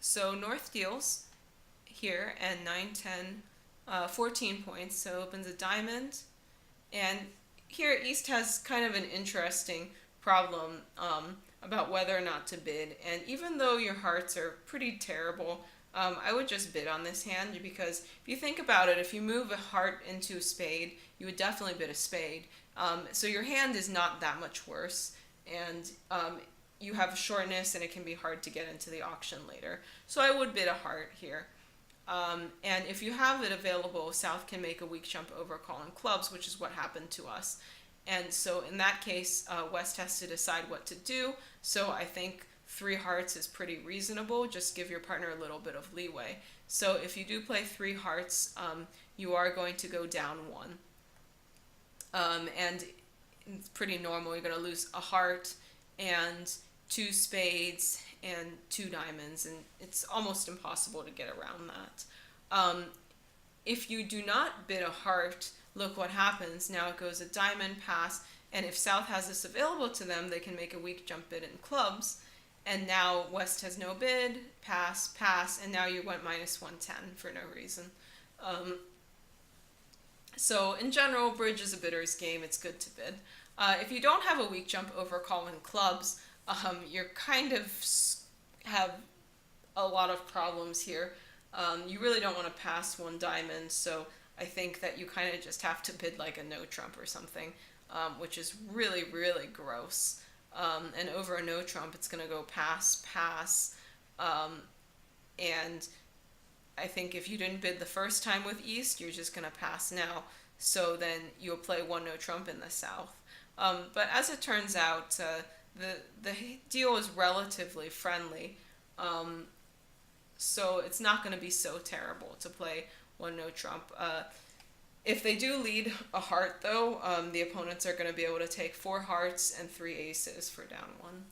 [SPEAKER 1] So North deals here, and 9, 10, 14 points, so opens a diamond. And here East has kind of an interesting problem about whether or not to bid. And even though your hearts are pretty terrible, I would just bid on this hand, because if you think about it, if you move a heart into a spade, you would definitely bid a spade. So your hand is not that much worse, and you have shortness, and it can be hard to get into the auction later. So I would bid a heart here. And if you have it available, South can make a weak jump overcall on clubs, which is what happened to us. And so in that case, West has to decide what to do. So I think 3 hearts is pretty reasonable. Just give your partner a little bit of leeway. So if you do play 3 hearts, you are going to go down 1. And it's pretty normal. You're going to lose a heart and 2 spades and 2 diamonds, and it's almost impossible to get around that. If you do not bid a heart, look what happens. Now it goes a diamond, pass, and if South has this available to them, they can make a weak jump bid in clubs. And now West has no bid, pass, pass, and now you went minus 110 for no reason. So in general, bridge is a bidder's game. It's good to bid. If you don't have a weak jump overcall in clubs, you're kind of have a lot of problems here. You really don't want to pass 1 diamond, so I think that you kind of just have to bid like a no trump or something, which is really, really gross. And over a no trump, it's going to go pass, pass, and I think if you didn't bid the first time with East, you're just going to pass now, so then you'll play 1 no trump in the South. But as it turns out, the deal is relatively friendly, so it's not going to be so terrible to play 1 no trump. If they do lead a heart, though, the opponents are going to be able to take 4 hearts and 3 aces for down 1.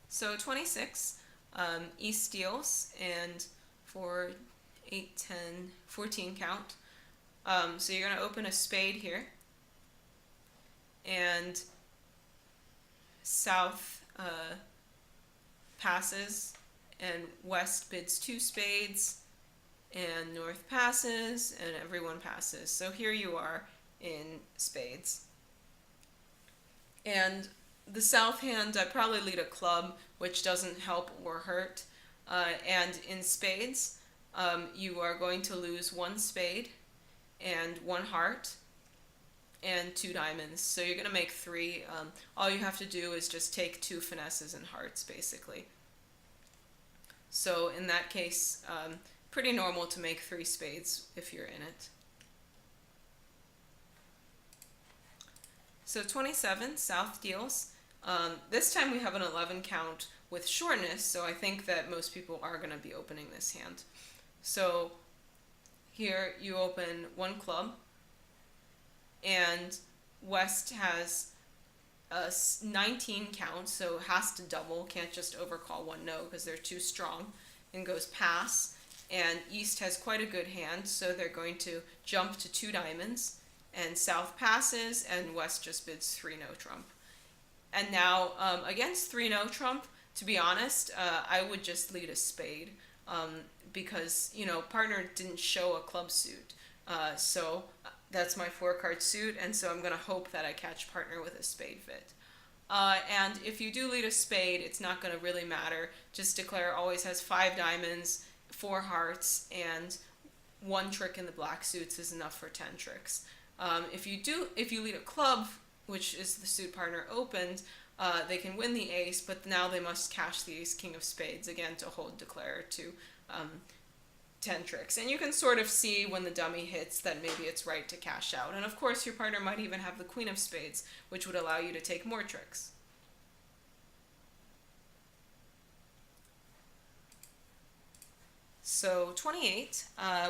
[SPEAKER 1] So 26, East steals, and for 8, 10, 14 count. So you're going to open a spade here, and South passes, and West bids 2 spades, and North passes, and everyone passes. So here you are in spades. And the South hand, I probably lead a club, which doesn't help or hurt. And in spades, you are going to lose 1 spade and 1 heart and 2 diamonds. So you're going to make 3. All you have to do is just take 2 finesses and hearts, basically. So in that case, pretty normal to make 3 spades if you're in it. So 27, South deals. This time we have an 11 count with shortness, so I think that most people are going to be opening this hand. So here you open 1 club, and West has a 19 count, so has to double, can't just overcall 1 no because they're too strong, and goes pass. And East has quite a good hand, so they're going to jump to 2 diamonds, and South passes, and West just bids 3 no trump. And now, against 3 no trump, to be honest, I would just lead a spade, because, partner didn't show a club suit. So that's my 4-card suit, and so I'm going to hope that I catch partner with a spade fit. And if you do lead a spade, it's not going to really matter. Just declare always has 5 diamonds, 4 hearts, and 1 trick in the black suits is enough for 10 tricks. If you lead a club, which is the suit partner opened, they can win the ace, but now they must cash the ace king of spades again to hold declare to 10 tricks. And you can sort of see when the dummy hits that maybe it's right to cash out. And of course your partner might even have the queen of spades, which would allow you to take more tricks. So 28,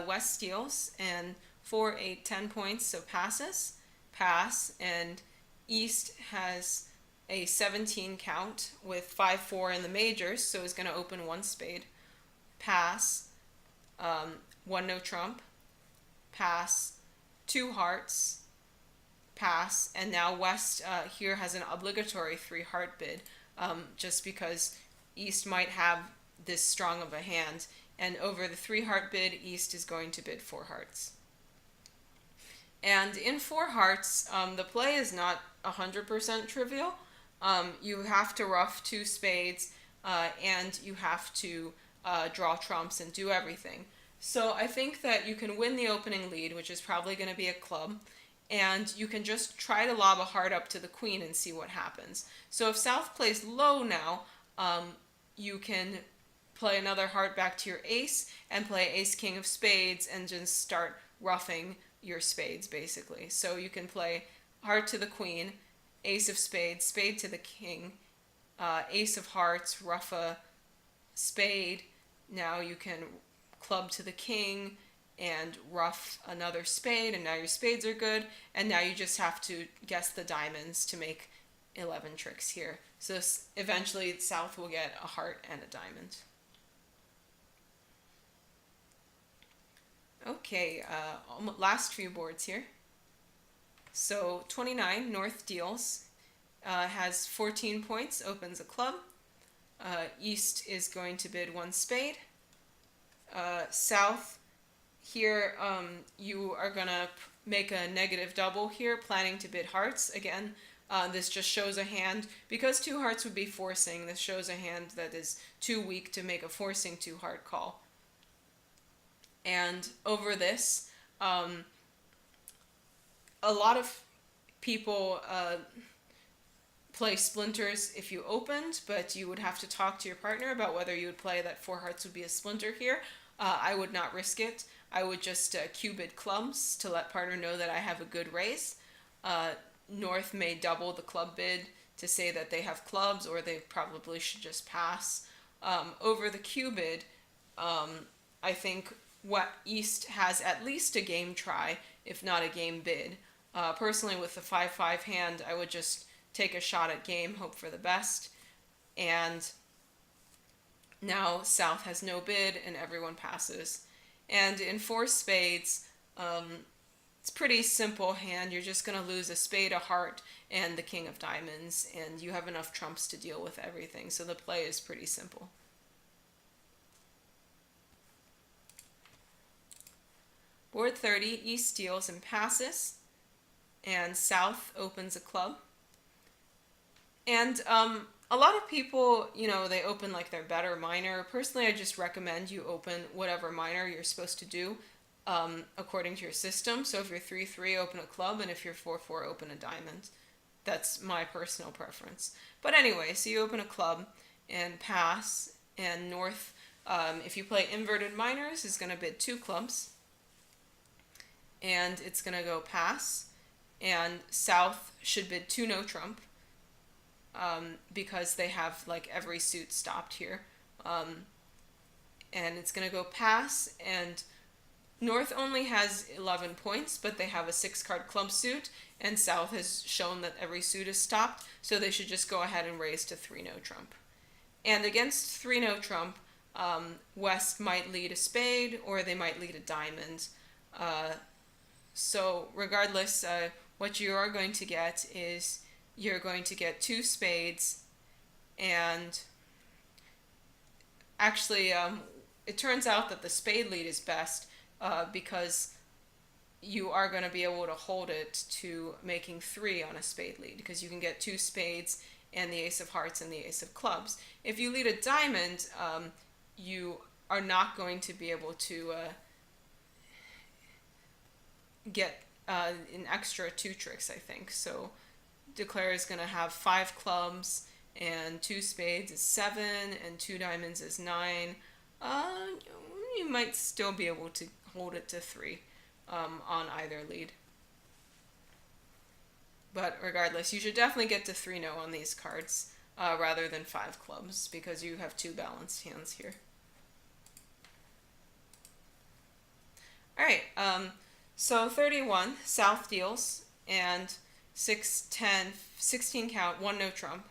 [SPEAKER 1] West steals, and 4, 8, 10 points, so passes, pass, and East has a 17 count with 5, 4 in the majors, so is going to open 1 spade, pass, 1 no trump, pass, 2 hearts, pass, and now West here has an obligatory 3 heart bid, just because East might have this strong of a hand, and over the 3 heart bid, East is going to bid 4 hearts. And in 4 hearts, the play is not 100% trivial. You have to ruff 2 spades, and you have to draw trumps and do everything. So I think that you can win the opening lead, which is probably going to be a club, and you can just try to lob a heart up to the queen and see what happens. So if South plays low now, you can play another heart back to your ace and play ace king of spades and just start roughing your spades, basically. So you can play heart to the queen ace of spades, spade to the king, ace of hearts, ruff a spade. Now you can club to the king and ruff another spade, and now your spades are good, and now you just have to guess the diamonds to make 11 tricks here. So eventually South will get a heart and a diamond. Okay, last few boards here. So 29, North deals, has 14 points, opens a club. East is going to bid 1 spade. South, here you are going to make a negative double here, planning to bid hearts. Again, this just shows a hand, because 2 hearts would be forcing, this shows a hand that is too weak to make a forcing 2-heart call. And over this, a lot of people play splinters if you opened, but you would have to talk to your partner about whether you would play that 4 hearts would be a splinter here. I would not risk it. I would just Q-bid clubs to let partner know that I have a good raise. North may double the club bid to say that they have clubs, or they probably should just pass. Over the Q-bid, I think what East has at least a game try, if not a game bid. Personally, with the 5-5 hand, I would just take a shot at game, hope for the best. And now South has no bid and everyone passes. And in 4 spades, it's pretty simple hand. You're just going to lose a spade, a heart, and the king of diamonds, and you have enough trumps to deal with everything. So the play is pretty simple. Board 30, East deals and passes, and South opens a club. And a lot of people, they open like their better minor. Personally, I just recommend you open whatever minor you're supposed to do according to your system. So if you're 3-3, open a club, and if you're 4-4, open a diamond. That's my personal preference. But anyway, so you open a club and pass, and North, if you play inverted minors, is going to bid 2 clubs. And it's going to go pass, and South should bid 2 no trump, because they have like every suit stopped here. And it's going to go pass, and North only has 11 points, but they have a 6-card club suit, and South has shown that every suit is stopped, so they should just go ahead and raise to 3 no trump. And against 3 no trump, West might lead a spade, or they might lead a diamond. So regardless, what you are going to get is you're going to get 2 spades, and actually it turns out that the spade lead is best because you are going to be able to hold it to making 3 on a spade lead, because you can get 2 spades and the ace of hearts and the ace of clubs. If you lead a diamond, you are not going to be able to get an extra 2 tricks, I think. So Declare is going to have 5 clubs, and 2 spades is 7, and 2 diamonds is 9. You might still be able to hold it to 3 on either lead. But regardless, you should definitely get to 3 no on these cards rather than 5 clubs, because you have 2 balanced hands here. Alright, so 31, South deals, and 6, 10, 16 count, 1 no trump.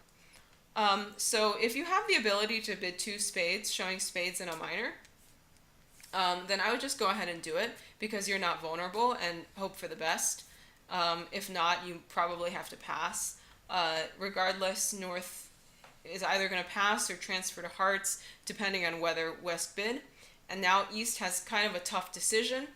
[SPEAKER 1] So if you have the ability to bid 2 spades, showing spades in a minor, then I would just go ahead and do it, because you're not vulnerable, and hope for the best. If not, you probably have to pass. Regardless, North is either going to pass or transfer to hearts, depending on whether West bid. And now East has kind of a tough decision.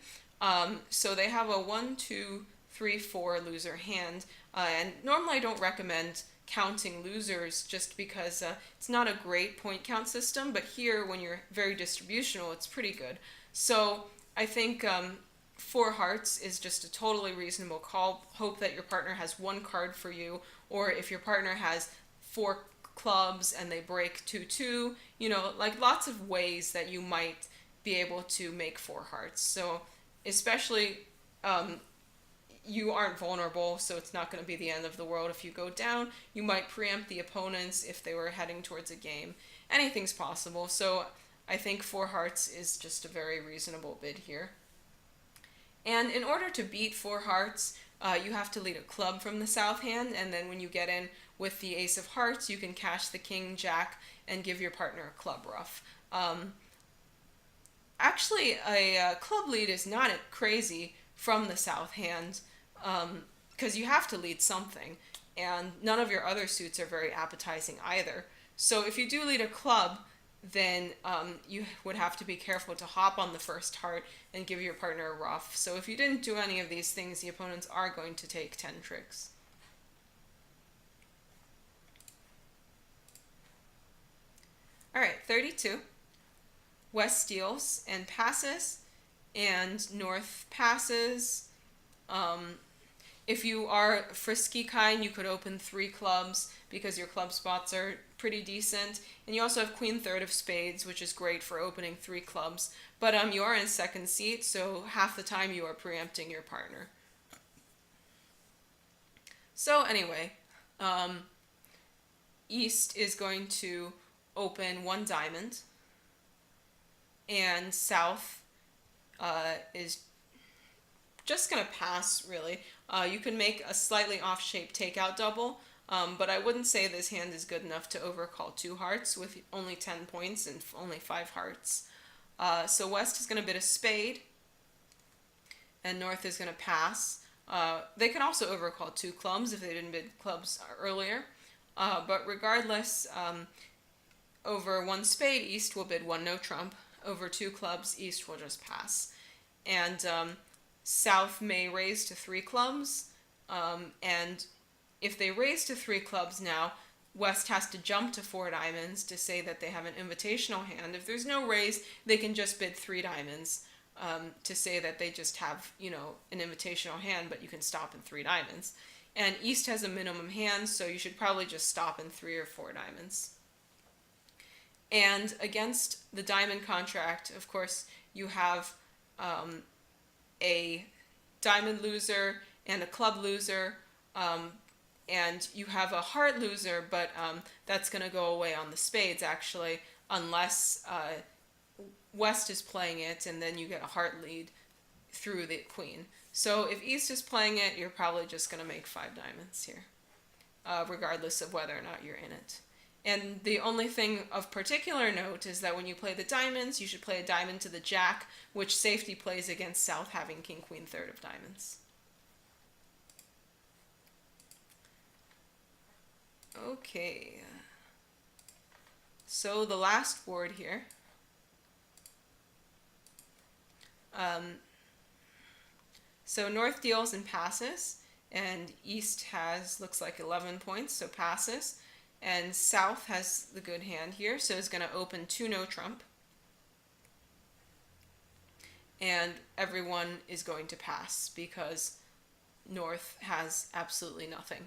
[SPEAKER 1] So they have a 1, 2, 3, 4 loser hand. And normally I don't recommend counting losers, just because it's not a great point count system, but here when you're very distributional, it's pretty good. So I think 4 hearts is just a totally reasonable call. Hope that your partner has 1 card for you, or if your partner has 4 clubs and they break 2-2, like lots of ways that you might be able to make 4 hearts. So especially you aren't vulnerable, so it's not going to be the end of the world if you go down. You might preempt the opponents if they were heading towards a game. Anything's possible, so I think 4 hearts is just a very reasonable bid here. And in order to beat 4 hearts, you have to lead a club from the south hand, and then when you get in with the ace of hearts, you can cash the king, jack, and give your partner a club ruff. Actually, a club lead is not crazy from the south hand, because you have to lead something, and none of your other suits are very appetizing either. So if you do lead a club, then you would have to be careful to hop on the first heart and give your partner a ruff. So if you didn't do any of these things, the opponents are going to take 10 tricks. Alright, 32. West steals and passes, and North passes. If you are frisky kind, you could open 3 clubs because your club spots are pretty decent. And you also have Queen third of spades, which is great for opening 3 clubs. But you are in second seat, so half the time you are preempting your partner. So anyway, East is going to open 1 diamond, and South is just going to pass, really. You can make a slightly off-shaped takeout double, but I wouldn't say this hand is good enough to overcall 2 hearts with only 10 points and only 5 hearts. So West is going to bid a spade, and North is going to pass. They can also overcall 2 clubs if they didn't bid clubs earlier. But regardless, over 1 spade, East will bid 1 no trump. Over 2 clubs, East will just pass. And South may raise to 3 clubs, and if they raise to 3 clubs now, West has to jump to 4 diamonds to say that they have an invitational hand. If there's no raise, they can just bid 3 diamonds to say that they just have, an invitational hand, but you can stop in 3 diamonds. And East has a minimum hand, so you should probably just stop in 3 or 4 diamonds. And against the diamond contract, of course, you have a diamond loser and a club loser, and you have a heart loser, but that's going to go away on the spades, actually, unless West is playing it, and then you get a heart lead through the queen. So if East is playing it, you're probably just going to make 5 diamonds here, regardless of whether or not you're in it. And the only thing of particular note is that when you play the diamonds, you should play a diamond to the jack, which safety plays against South having king, queen, third of diamonds. Okay. So the last board here. So North deals and passes, and East looks like 11 points, so passes. And South has the good hand here, so it's going to open 2 no trump. And everyone is going to pass because North has absolutely nothing.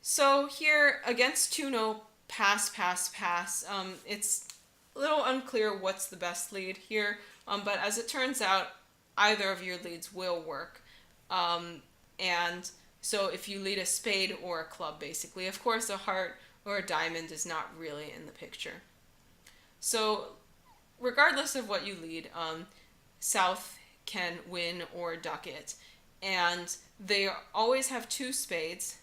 [SPEAKER 1] So here, against 2 no, pass, it's a little unclear what's the best lead here, but as it turns out, either of your leads will work. And so if you lead a spade or a club, basically. Of course, a heart or a diamond is not really in the picture. So regardless of what you lead, South can win or duck it. And they always have 2 spades,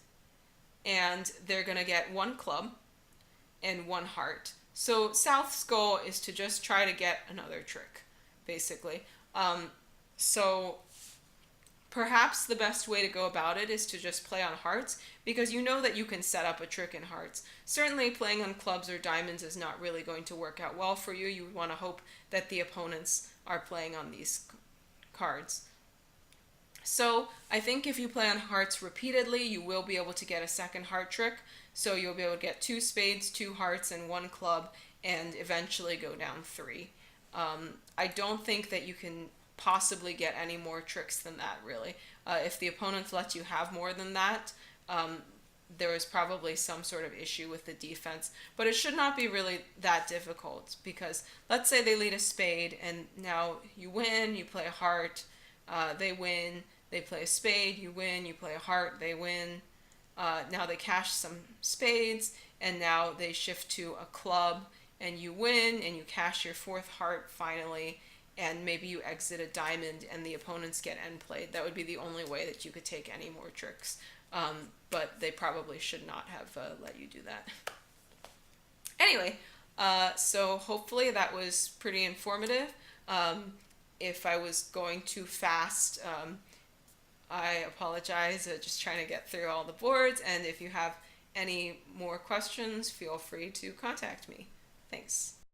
[SPEAKER 1] and they're going to get 1 club and 1 heart. So South's goal is to just try to get another trick, basically. So perhaps the best way to go about it is to just play on hearts, because you know that you can set up a trick in hearts. Certainly playing on clubs or diamonds is not really going to work out well for you. You would want to hope that the opponents are playing on these cards. So I think if you play on hearts repeatedly, you will be able to get a second heart trick. So you'll be able to get 2 spades, 2 hearts, and 1 club, and eventually go down 3. I don't think that you can possibly get any more tricks than that, really. If the opponent lets you have more than that, there is probably some sort of issue with the defense. But it should not be really that difficult, because let's say they lead a spade and now you win, you play a heart, They win. They play a spade, you win. You play a heart, they win. Now they cash some spades, and now they shift to a club, and you win, and you cash your fourth heart finally, and maybe you exit a diamond, and the opponents get end played. That would be the only way that you could take any more tricks. But they probably should not have let you do that. Anyway, so hopefully that was pretty informative. If I was going too fast, I apologize. Just trying to get through all the boards, and if you have any more questions, feel free to contact me. Thanks.